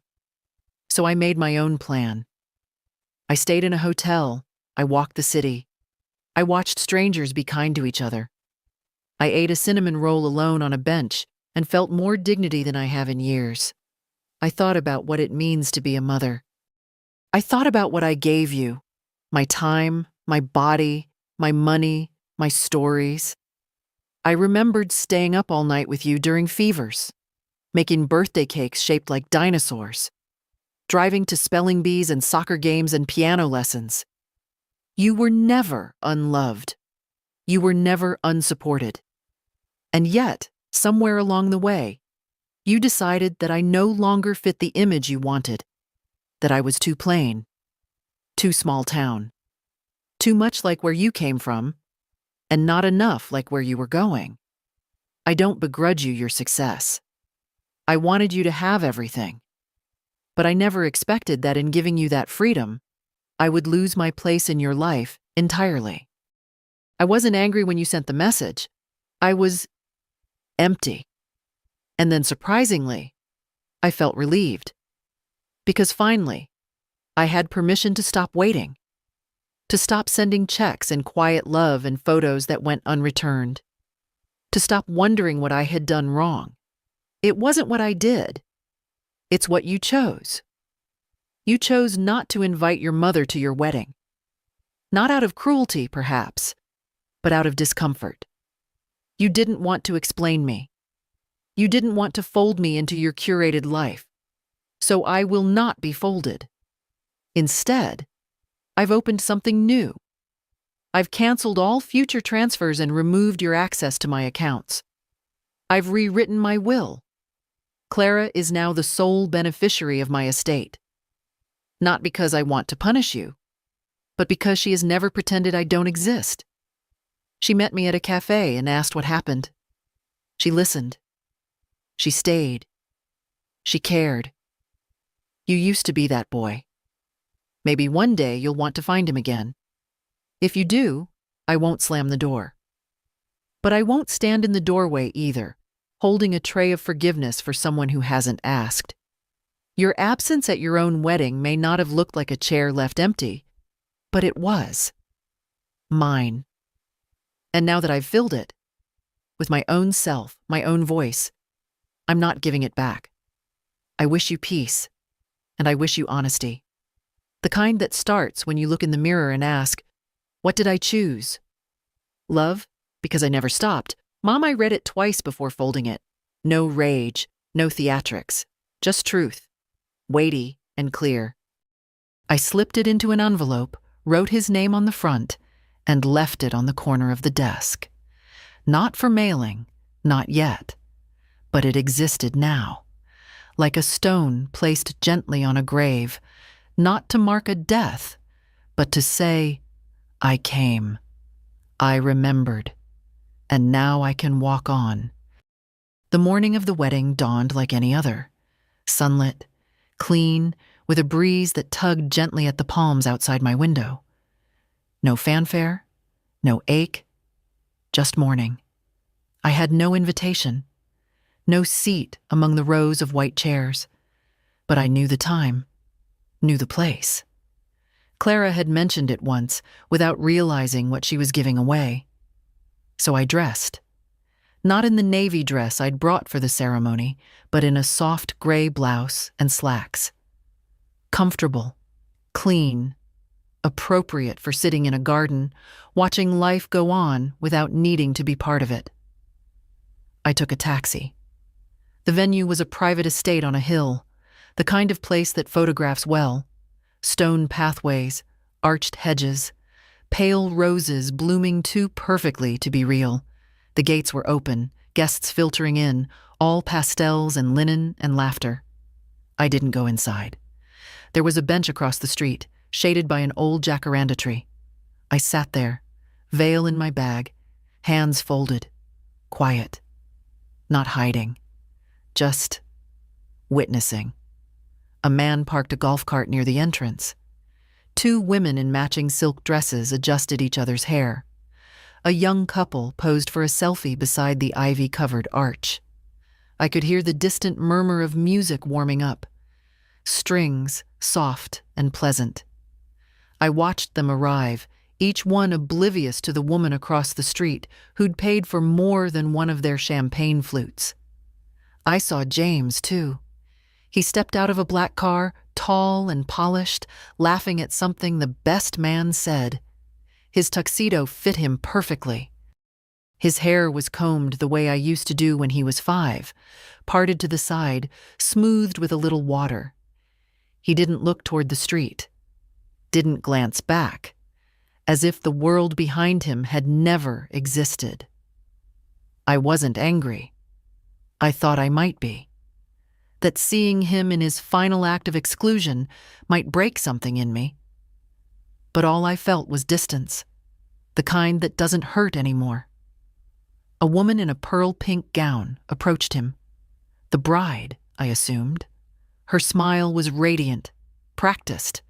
So I made my own plan. I stayed in a hotel. I walked the city. I watched strangers be kind to each other. I ate a cinnamon roll alone on a bench and felt more dignity than I have in years. I thought about what it means to be a mother. I thought about what I gave you, my time, my body, my money, my stories. I remembered staying up all night with you during fevers, making birthday cakes shaped like dinosaurs, driving to spelling bees and soccer games and piano lessons. You were never unloved. You were never unsupported. And yet, somewhere along the way, you decided that I no longer fit the image you wanted, that I was too plain, too small town, too much like where you came from, and not enough like where you were going. I don't begrudge you your success. I wanted you to have everything. But I never expected that in giving you that freedom, I would lose my place in your life entirely. I wasn't angry when you sent the message. I was empty. And then surprisingly, I felt relieved. Because finally, I had permission to stop waiting, to stop sending checks and quiet love and photos that went unreturned, to stop wondering what I had done wrong. It wasn't what I did. It's what you chose. You chose not to invite your mother to your wedding. Not out of cruelty, perhaps, but out of discomfort. You didn't want to explain me. You didn't want to fold me into your curated life. So I will not be folded. Instead, I've opened something new. I've canceled all future transfers and removed your access to my accounts. I've rewritten my will. Clara is now the sole beneficiary of my estate. Not because I want to punish you, but because she has never pretended I don't exist. She met me at a cafe and asked what happened. She listened. She stayed. She cared. You used to be that boy. Maybe one day you'll want to find him again. If you do, I won't slam the door. But I won't stand in the doorway either, holding a tray of forgiveness for someone who hasn't asked. Your absence at your own wedding may not have looked like a chair left empty, but it was. Mine. And now that I've filled it, with my own self, my own voice, I'm not giving it back. I wish you peace, and I wish you honesty. The kind that starts when you look in the mirror and ask, what did I choose? Love, because I never stopped. Mom, I read it twice before folding it. No rage, no theatrics, just truth, weighty and clear. I slipped it into an envelope, wrote his name on the front, and left it on the corner of the desk. Not for mailing, not yet, but it existed now, like a stone placed gently on a grave, not to mark a death, but to say, I came, I remembered, and now I can walk on. The morning of the wedding dawned like any other, sunlit, clean, with a breeze that tugged gently at the palms outside my window. No fanfare, no ache, just morning. I had no invitation, no seat among the rows of white chairs, but I knew the time, knew the place. Clara had mentioned it once without realizing what she was giving away. So I dressed. Not in the navy dress I'd brought for the ceremony, but in a soft gray blouse and slacks. Comfortable, clean, appropriate for sitting in a garden, watching life go on without needing to be part of it. I took a taxi. The venue was a private estate on a hill, the kind of place that photographs well. Stone pathways, arched hedges, pale roses blooming too perfectly to be real. The gates were open, guests filtering in, all pastels and linen and laughter. I didn't go inside. There was a bench across the street, shaded by an old jacaranda tree. I sat there, veil in my bag, hands folded, quiet, not hiding, just witnessing. A man parked a golf cart near the entrance. Two women in matching silk dresses adjusted each other's hair. A young couple posed for a selfie beside the ivy-covered arch. I could hear the distant murmur of music warming up, strings soft and pleasant. I watched them arrive, each one oblivious to the woman across the street who'd paid for more than one of their champagne flutes. I saw James, too. He stepped out of a black car, tall and polished, laughing at something the best man said. His tuxedo fit him perfectly. His hair was combed the way I used to do when he was 5, parted to the side, smoothed with a little water. He didn't look toward the street, didn't glance back, as if the world behind him had never existed. I wasn't angry. I thought I might be. That seeing him in his final act of exclusion might break something in me. But all I felt was distance, the kind that doesn't hurt anymore. A woman in a pearl pink gown approached him. The bride, I assumed. Her smile was radiant, practiced.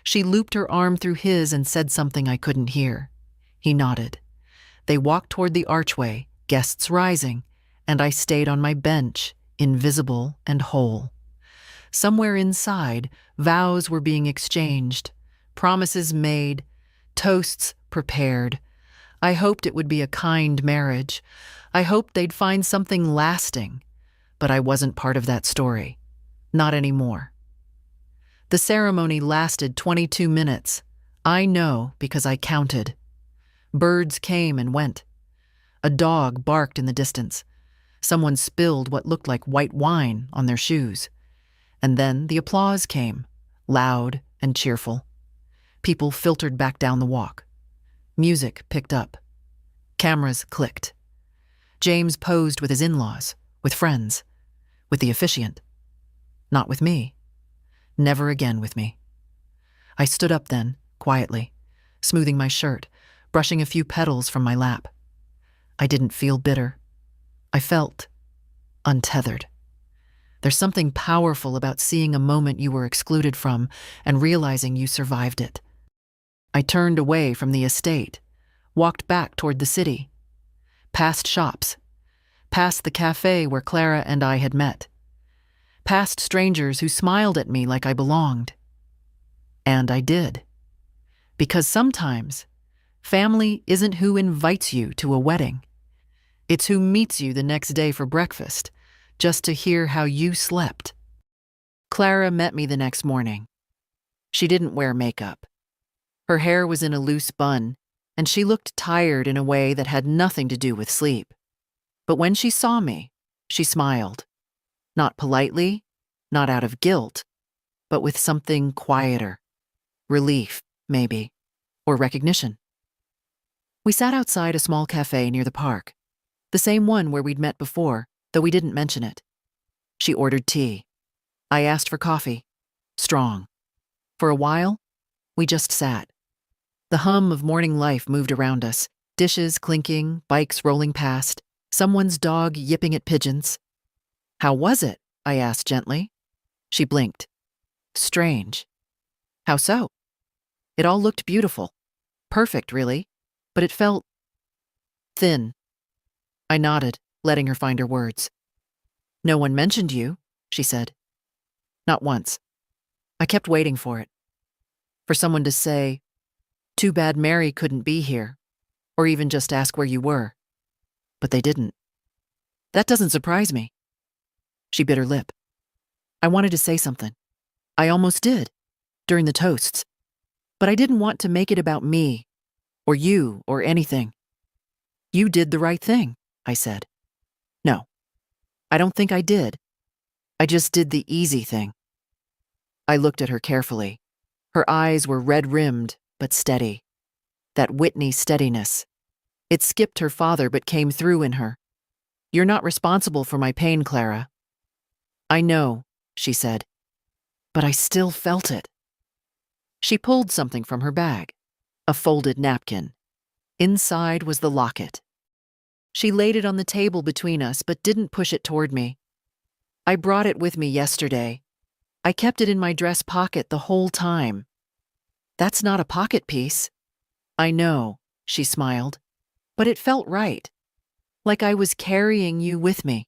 She looped her arm through his and said something I couldn't hear. He nodded. They walked toward the archway, guests rising, and I stayed on my bench, invisible and whole. Somewhere inside, vows were being exchanged, promises made, toasts prepared. I hoped it would be a kind marriage. I hoped they'd find something lasting. But I wasn't part of that story. Not anymore. The ceremony lasted 22 minutes. I know because I counted. Birds came and went. A dog barked in the distance. Someone spilled what looked like white wine on their shoes. And then the applause came, loud and cheerful. People filtered back down the walk. Music picked up. Cameras clicked. James posed with his in-laws, with friends, with the officiant. Not with me. Never again with me. I stood up then, quietly, smoothing my shirt, brushing a few petals from my lap. I didn't feel bitter. I felt untethered. There's something powerful about seeing a moment you were excluded from and realizing you survived it. I turned away from the estate, walked back toward the city, past shops, past the cafe where Clara and I had met, past strangers who smiled at me like I belonged. And I did. Because sometimes, family isn't who invites you to a wedding. It's who meets you the next day for breakfast, just to hear how you slept. Clara met me the next morning. She didn't wear makeup. Her hair was in a loose bun, and she looked tired in a way that had nothing to do with sleep. But when she saw me, she smiled. Not politely, not out of guilt, but with something quieter. Relief, maybe, or recognition. We sat outside a small cafe near the park, the same one where we'd met before, though we didn't mention it. She ordered tea. I asked for coffee. Strong. For a while, we just sat. The hum of morning life moved around us, dishes clinking, bikes rolling past, someone's dog yipping at pigeons. How was it? I asked gently. She blinked. Strange. How so? It all looked beautiful. Perfect, really, but it felt thin. I nodded, letting her find her words. No one mentioned you, she said. Not once. I kept waiting for it. For someone to say, too bad Mary couldn't be here, or even just ask where you were. But they didn't. That doesn't surprise me. She bit her lip. I wanted to say something. I almost did, during the toasts. But I didn't want to make it about me, or you, or anything. You did the right thing, I said. No, I don't think I did. I just did the easy thing. I looked at her carefully. Her eyes were red-rimmed, but steady. That Whitney steadiness. It skipped her father but came through in her. You're not responsible for my pain, Clara. I know, she said, but I still felt it. She pulled something from her bag, a folded napkin. Inside was the locket. She laid it on the table between us but didn't push it toward me. I brought it with me yesterday. I kept it in my dress pocket the whole time. That's not a pocket piece. I know, she smiled, but it felt right, like I was carrying you with me.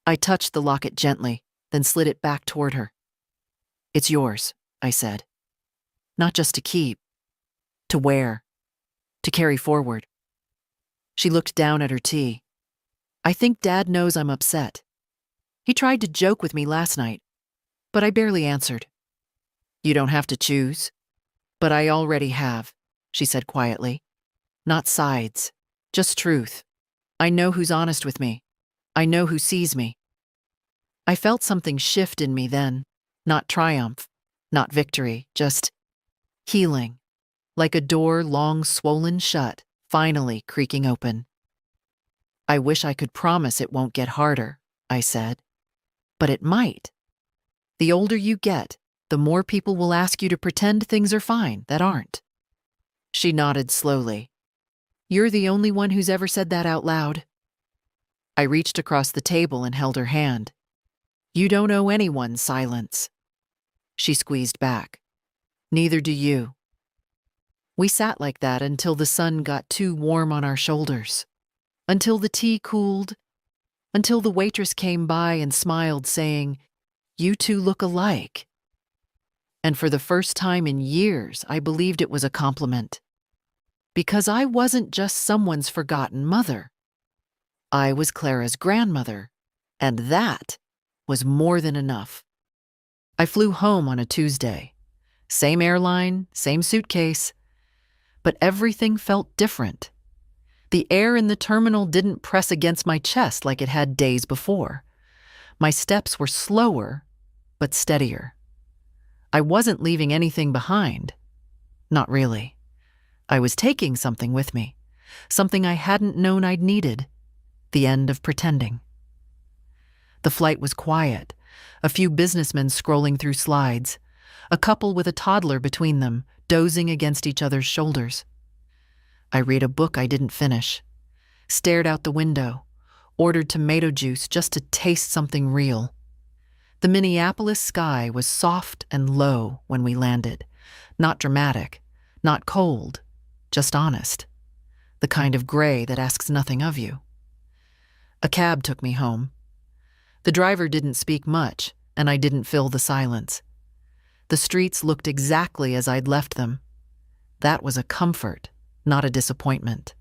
I touched the locket gently, then slid it back toward her. It's yours, I said. Not just to keep, to wear, to carry forward. She looked down at her tea. I think Dad knows I'm upset. He tried to joke with me last night, but I barely answered. You don't have to choose. But I already have, she said quietly. Not sides, just truth. I know who's honest with me. I know who sees me. I felt something shift in me then, not triumph, not victory, just healing, like a door long swollen shut, finally creaking open. I wish I could promise it won't get harder, I said. But it might. The older you get, the more people will ask you to pretend things are fine that aren't. She nodded slowly. You're the only one who's ever said that out loud. I reached across the table and held her hand. You don't owe anyone silence. She squeezed back. Neither do you. We sat like that until the sun got too warm on our shoulders, until the tea cooled, until the waitress came by and smiled, saying, You two look alike. And for the first time in years, I believed it was a compliment. Because I wasn't just someone's forgotten mother. I was Clara's grandmother, and that was more than enough. I flew home on a Tuesday. Same airline, same suitcase. But everything felt different. The air in the terminal didn't press against my chest like it had days before. My steps were slower, but steadier. I wasn't leaving anything behind. Not really. I was taking something with me, something I hadn't known I'd needed. The end of pretending. The flight was quiet, a few businessmen scrolling through slides, a couple with a toddler between them, dozing against each other's shoulders. I read a book I didn't finish, stared out the window, ordered tomato juice just to taste something real. The Minneapolis sky was soft and low when we landed, not dramatic, not cold, just honest, the kind of gray that asks nothing of you. A cab took me home. The driver didn't speak much, and I didn't fill the silence. The streets looked exactly as I'd left them. That was a comfort, not a disappointment.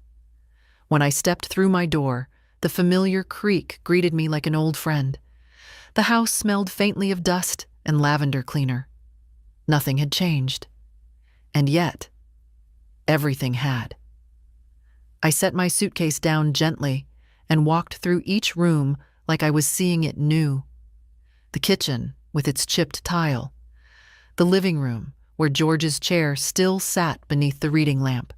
When I stepped through my door, the familiar creak greeted me like an old friend. The house smelled faintly of dust and lavender cleaner. Nothing had changed. And yet, everything had. I set my suitcase down gently and walked through each room like I was seeing it new. The kitchen, with its chipped tile. The living room, where George's chair still sat beneath the reading lamp.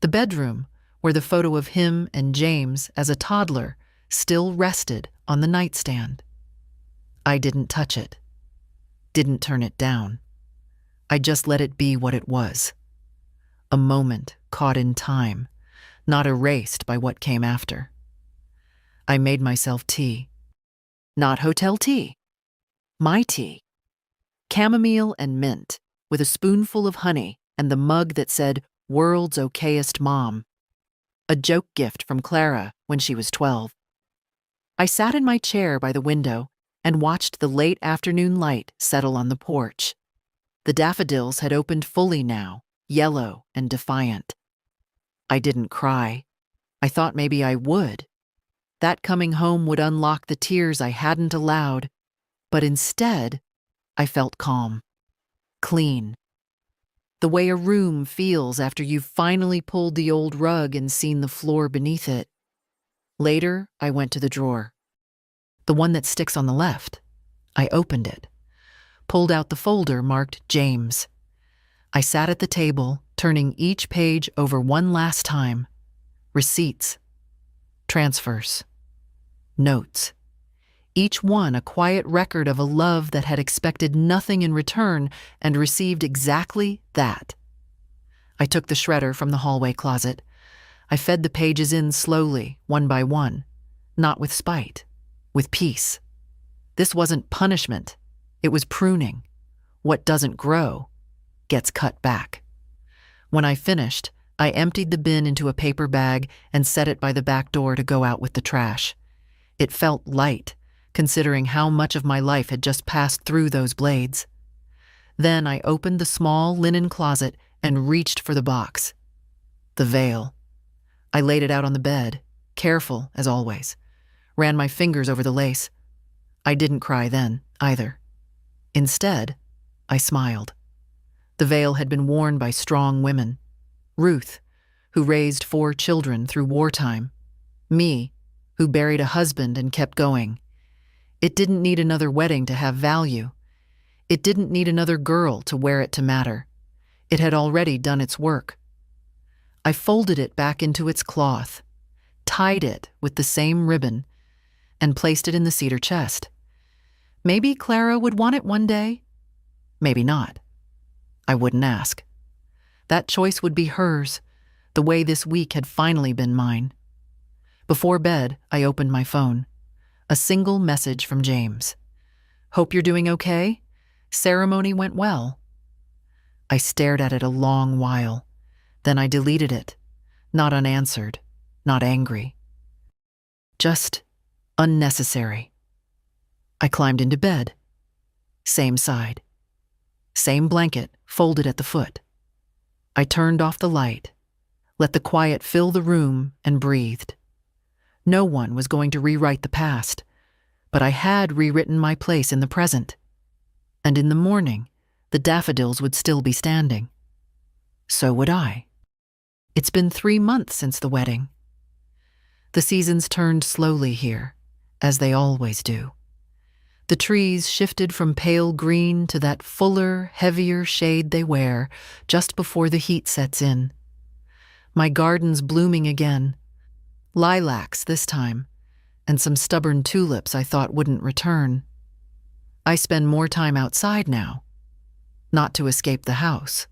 The bedroom, where the photo of him and James as a toddler still rested on the nightstand. I didn't touch it. Didn't turn it down. I just let it be what it was. A moment caught in time, not erased by what came after. I made myself tea. Not hotel tea. My tea. Chamomile and mint, with a spoonful of honey and the mug that said, World's Okayest Mom. A joke gift from Clara when she was 12. I sat in my chair by the window and watched the late afternoon light settle on the porch. The daffodils had opened fully now, yellow and defiant. I didn't cry. I thought maybe I would. That coming home would unlock the tears I hadn't allowed, but instead, I felt calm, clean. The way a room feels after you've finally pulled the old rug and seen the floor beneath it. Later, I went to the drawer. The one that sticks on the left. I opened it, pulled out the folder marked James. I sat at the table, turning each page over one last time. Receipts, transfers, notes. Each one a quiet record of a love that had expected nothing in return and received exactly that. I took the shredder from the hallway closet. I fed the pages in slowly, one by one, not with spite, with peace. This wasn't punishment. It was pruning. What doesn't grow gets cut back. When I finished, I emptied the bin into a paper bag and set it by the back door to go out with the trash. It felt light, considering how much of my life had just passed through those blades. Then I opened the small linen closet and reached for the box. The veil. I laid it out on the bed, careful as always. Ran my fingers over the lace. I didn't cry then, either. Instead, I smiled. The veil had been worn by strong women. Ruth, who raised 4 children through wartime. Me, who buried a husband and kept going. It didn't need another wedding to have value. It didn't need another girl to wear it to matter. It had already done its work. I folded it back into its cloth, tied it with the same ribbon, and placed it in the cedar chest. Maybe Clara would want it one day. Maybe not. I wouldn't ask. That choice would be hers, the way this week had finally been mine. Before bed, I opened my phone. A single message from James. "Hope you're doing okay. Ceremony went well." I stared at it a long while. Then I deleted it, not unanswered, not angry. Just unnecessary. I climbed into bed. Same side. Same blanket folded at the foot. I turned off the light, let the quiet fill the room, and breathed. No one was going to rewrite the past, but I had rewritten my place in the present. And in the morning, the daffodils would still be standing. So would I. It's been 3 months since the wedding. The seasons turned slowly here, as they always do. The trees shifted from pale green to that fuller, heavier shade they wear just before the heat sets in. My garden's blooming again. Lilacs this time, and some stubborn tulips I thought wouldn't return. I spend more time outside now, not to escape the house,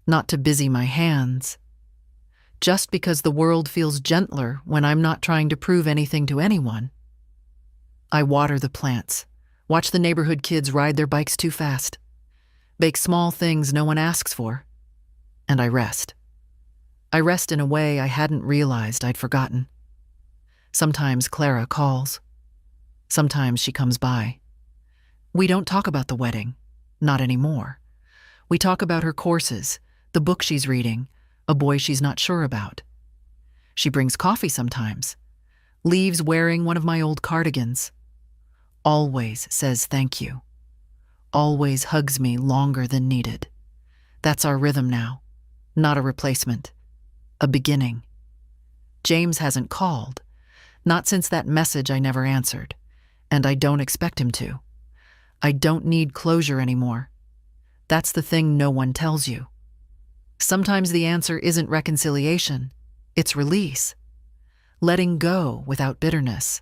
not to busy my hands, just because the world feels gentler when I'm not trying to prove anything to anyone. I water the plants, watch the neighborhood kids ride their bikes too fast, bake small things no one asks for, and I rest. I rest in a way I hadn't realized I'd forgotten. Sometimes Clara calls. Sometimes she comes by. We don't talk about the wedding, not anymore. We talk about her courses, the book she's reading, a boy she's not sure about. She brings coffee sometimes, leaves wearing one of my old cardigans. Always says thank you. Always hugs me longer than needed. That's our rhythm now, not a replacement. A beginning. James hasn't called, not since that message I never answered, and I don't expect him to. I don't need closure anymore. That's the thing no one tells you. Sometimes the answer isn't reconciliation, it's release. Letting go without bitterness.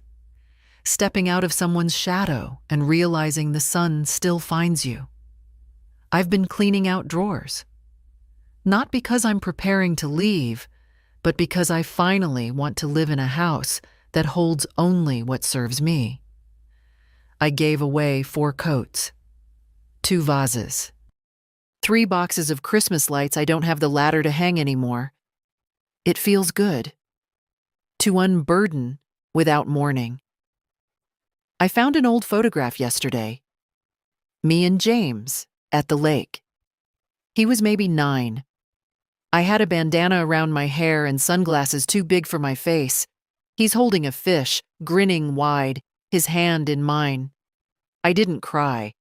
Stepping out of someone's shadow and realizing the sun still finds you. I've been cleaning out drawers. Not because I'm preparing to leave, but because I finally want to live in a house that holds only what serves me. I gave away 4 coats, 2 vases, 3 boxes of Christmas lights I don't have the ladder to hang anymore. It feels good to unburden without mourning. I found an old photograph yesterday. Me and James at the lake. He was maybe 9. I had a bandana around my hair and sunglasses too big for my face. He's holding a fish, grinning wide, his hand in mine. I didn't cry.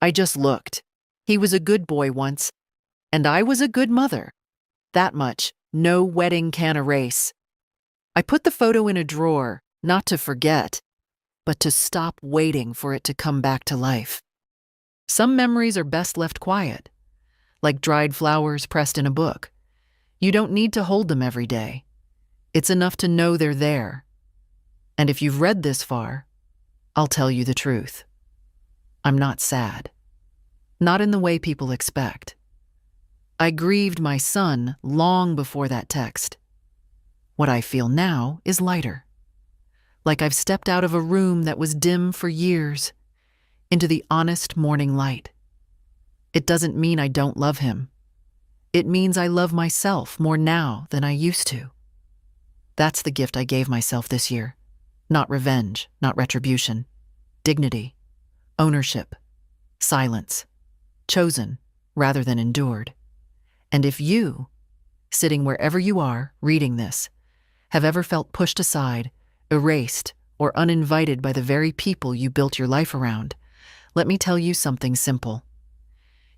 I just looked. He was a good boy once, and I was a good mother. That much, no wedding can erase. I put the photo in a drawer, not to forget, but to stop waiting for it to come back to life. Some memories are best left quiet, like dried flowers pressed in a book. You don't need to hold them every day. It's enough to know they're there. And if you've read this far, I'll tell you the truth. I'm not sad. Not in the way people expect. I grieved my son long before that text. What I feel now is lighter. Like I've stepped out of a room that was dim for years, into the honest morning light. It doesn't mean I don't love him. It means I love myself more now than I used to. That's the gift I gave myself this year. Not revenge, not retribution. Dignity, ownership, silence. Chosen rather than endured. And if you, sitting wherever you are, reading this, have ever felt pushed aside, erased, or uninvited by the very people you built your life around, Let me tell you something simple.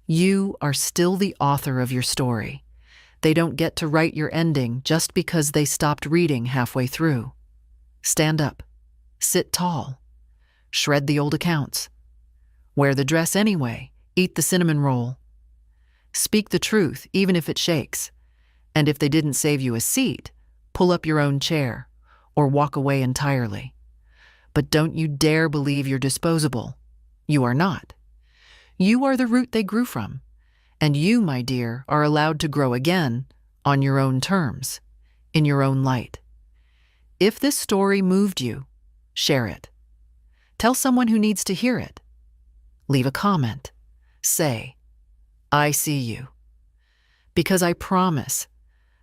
You are still the author of your story. They don't get to write your ending just because they stopped reading halfway through. Stand up. Sit tall. Shred the old accounts. Wear the dress anyway. Eat the cinnamon roll. Speak the truth, even if it shakes. And if they didn't save you a seat, pull up your own chair or walk away entirely. But don't you dare believe you're disposable. You are not. You are the root they grew from. And you, my dear, are allowed to grow again on your own terms, in your own light. If this story moved you, share it. Tell someone who needs to hear it. Leave a comment. Say, I see you. Because I promise,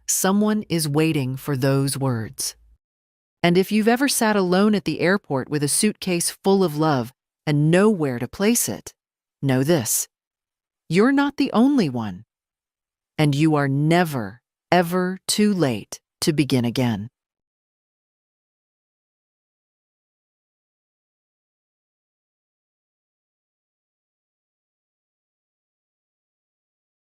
someone is waiting for those words. And if you've ever sat alone at the airport with a suitcase full of love and nowhere to place it, know this. You're not the only one. And you are never, ever too late to begin again.